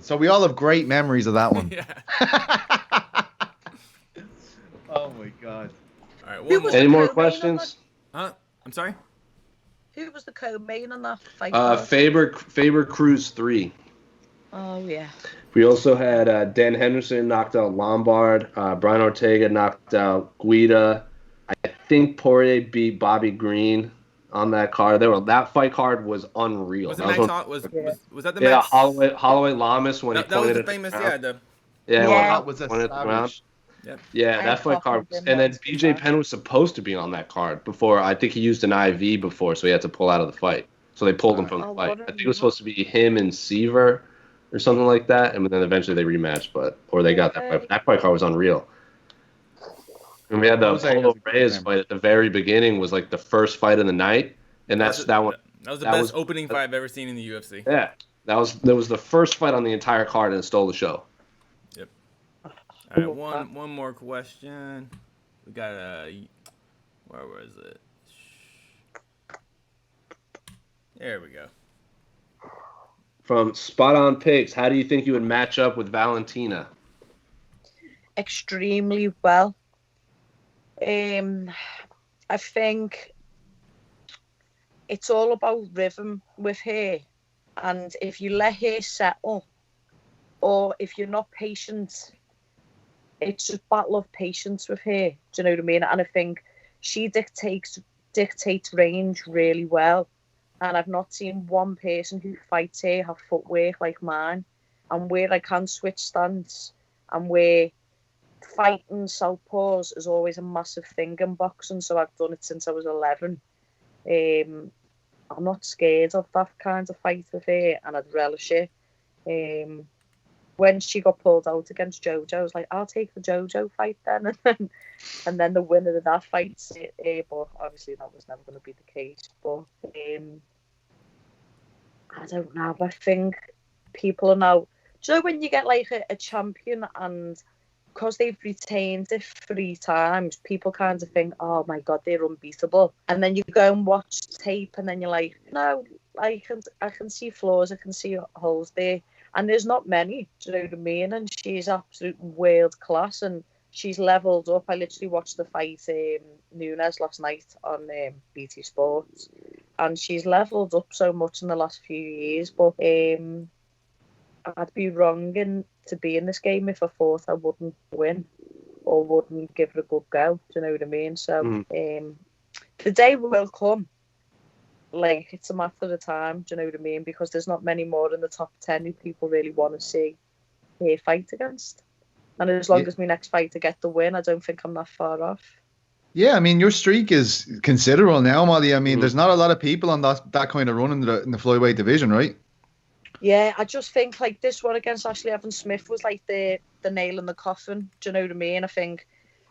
So we all have great memories of that one. Yeah. Oh my god. All right. Any more questions? Huh? I'm sorry. Who was the co-main on that fight? Faber Cruz 3. Oh yeah. We also had Dan Henderson knocked out Lombard. Brian Ortega knocked out Guida. I think Poirier beat Bobby Green on that card. That fight card was unreal. Was that the yeah, Max? Holloway Lamas when he that was pointed the famous that was established. Yep. Yeah, that fight card. And then BJ Penn was supposed to be on that card before. I think he used an IV before, so he had to pull out of the fight. So they pulled him from the fight. I think it was supposed to be him and Seaver or something like that, and then eventually they rematched, or they got that fight. That fight card was unreal. And we had the Polo Reyes fight at the very beginning, was like the first fight of the night, and that was the best opening fight I've ever seen in the UFC. Yeah, that was the first fight on the entire card, and it stole the show. Yep. All right, one more question. We got where was it? There we go. From Spot On Pigs, how do you think you would match up with Valentina? Extremely well. I think it's all about rhythm with her, and if you let her settle, or if you're not patient, it's just battle of patience with her. Do you know what I mean? And I think she dictates range really well. And I've not seen one person who fights her have footwork like mine, and where I can switch stance, and where fighting southpaws is always a massive thing in boxing. So I've done it since I was 11. I'm not scared of that kind of fight with her, and I'd relish it. When she got pulled out against Jojo, I was like, I'll take the Jojo fight then. And then the winner of that fight, but obviously that was never going to be the case. But I don't know. I think people are now, do you know when you get like a champion, and because they've retained it 3 times, people kind of think, oh my God, they're unbeatable. And then you go and watch tape, and then you're like, no, I can see flaws, I can see holes there. And there's not many, do you know what I mean? And she's absolute world class, and she's leveled up. I literally watched the fight Nunes last night on BT Sports, and she's leveled up so much in the last few years. But I'd be wrong to be in this game if I thought I wouldn't win or wouldn't give it a good go. Do you know what I mean? So the day will come. Like, it's a matter of time, do you know what I mean? Because there's not many more in the top 10 who people really want to see her fight against. And as long as my next fight I get the win, I don't think I'm that far off. Yeah, I mean, your streak is considerable now, Molly. I mean, there's not a lot of people on that kind of run in the flyweight division, right? Yeah, I just think like this one against Ashley Evans-Smith was like the nail in the coffin. Do you know what I mean? I think,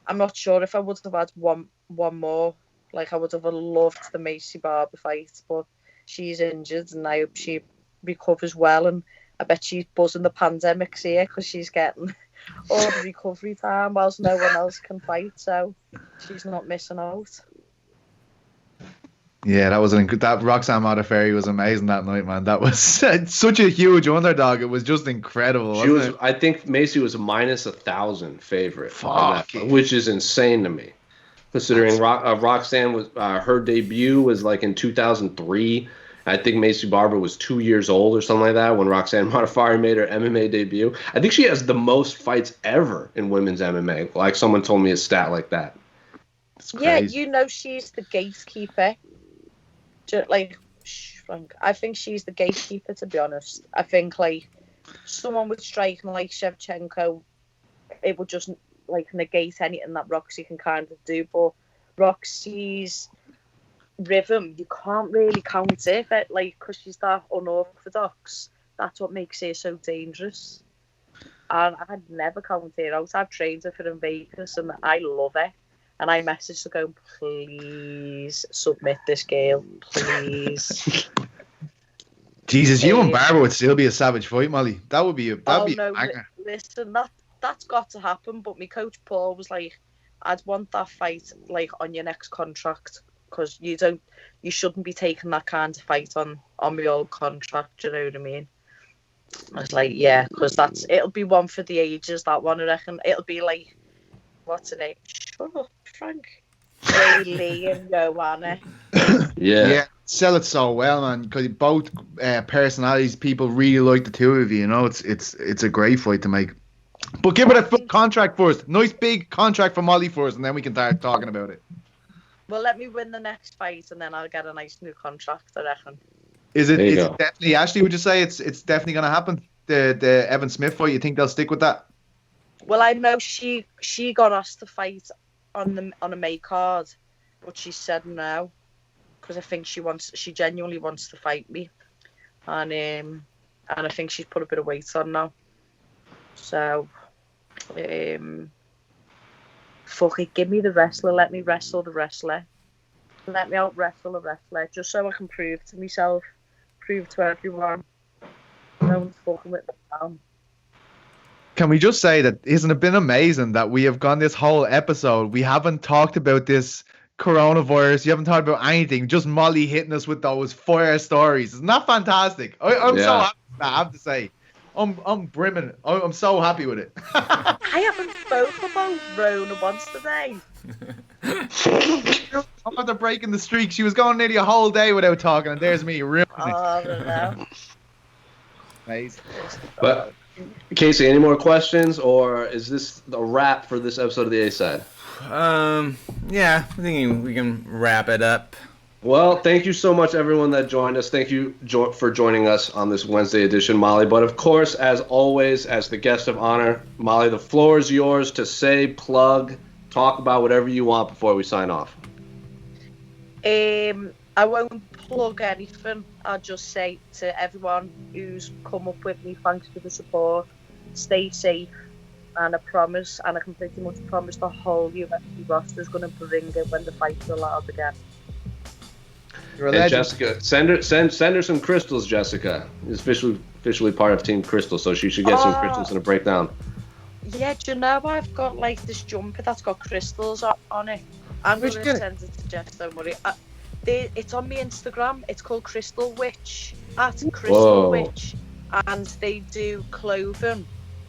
I'm not sure if I would have had one more. Like, I would have loved the Macy Barber fight, but she's injured, and I hope she recovers well. And I bet she's buzzing the pandemic's here because she's getting all the recovery time whilst no one else can fight. So she's not missing out. Yeah, that Roxanne Modafferi was amazing that night, man. That was such a huge underdog. It was just incredible. I think Macy was a -1,000 favorite, Fuck. which is insane to me. Considering Roxanne was her debut was like in 2003, I think Macy Barber was 2 years old or something like that when Roxanne Modafferi made her MMA debut. I think she has the most fights ever in women's MMA. Like someone told me a stat like that. It's Yeah, crazy. you know she's the gatekeeper. Like, Frank, I think she's the gatekeeper, to be honest. I think, like, someone with striking like Shevchenko, it would just, like, negate anything that Roxy can kind of do. But Roxy's rhythm, you can't really count it, like, because she's that unorthodox. That's what makes her so dangerous. And I'd never count her out. I've trained her for in Vegas, and I love her. And I messaged her going, please submit this girl, please. Jesus, you and Barber would still be a savage fight, Molly. That would be a banger. Listen, that's got to happen. But my coach Paul was like, I'd want that fight like on your next contract, because you shouldn't be taking that kind of fight on my old contract. You know what I mean? I was like, yeah, because it'll be one for the ages. That one, I reckon. It'll be like, what's her name? Shut up, Frank. Lee and Joanna. Yeah, sell it so well, man. Because both personalities, people really like the two of you. You know, it's a great fight to make. But give it a full contract first. Nice big contract for Molly first, and then we can start talking about it. Well, let me win the next fight, and then I'll get a nice new contract, I reckon. Is it definitely, Ashley, would you say it's definitely going to happen? The Evan Smith fight, you think they'll stick with that? Well, I know she got asked to fight on a May card, but she said no, because I think she genuinely wants to fight me, and I think she's put a bit of weight on now. So, fuck it, give me the wrestler, let me wrestle the wrestler, let me out wrestle the wrestler, just so I can prove to myself, prove to everyone, no one's fucking with me now. Can we just say that isn't it been amazing that we have gone this whole episode, we haven't talked about this coronavirus, you haven't talked about anything, just Molly hitting us with those fire stories. Isn't that fantastic? I'm so happy, I have to say. I'm brimming. I'm so happy with it. I haven't spoken about Rona once today. I'm after breaking the streak. She was going nearly a whole day without talking, and there's me ruining it. I don't know. Amazing. But Casey, any more questions, or is this a wrap for this episode of the A-Side? Yeah, I think we can wrap it up. Well, thank you so much, everyone that joined us. Thank you for joining us on this Wednesday edition, Molly. But of course, as always, as the guest of honor, Molly, the floor is yours to say, plug, talk about whatever you want before we sign off. I won't plug anything. I'll just say to everyone who's come up with me, thanks for the support. Stay safe, and I promise, and I can pretty much promise the whole UFC roster is going to bring it when the fights are allowed again. And Jessica, send her some crystals. Jessica is officially part of Team Crystal, so she should get some crystals in a breakdown. Yeah, do you know I've got like this jumper that's got crystals on it? I'm going to send it to Jess, don't worry. It's on my Instagram. It's called Crystal Witch, @Crystal Witch, and they do clothing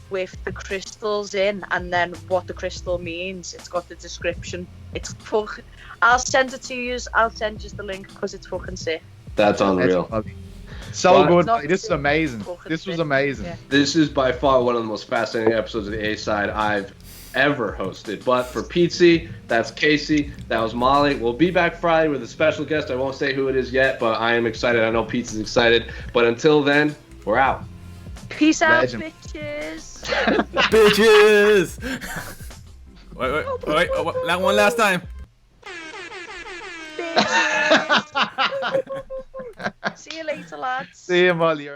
with the crystals in, and then what the crystal means. It's got the description. It's fucking. I'll send it to you. I'll send you the link because it's fucking sick. That's unreal. So good. This is amazing. This was amazing. Yeah. This is by far one of the most fascinating episodes of the A-Side I've ever hosted. But for Petesy, that's Casey, that was Molly. We'll be back Friday with a special guest. I won't say who it is yet, but I am excited. I know Petesy's excited. But until then, we're out. Peace out, Legend. bitches. Bitches! Wait, that one last time. See you later, lads. See you, Molly.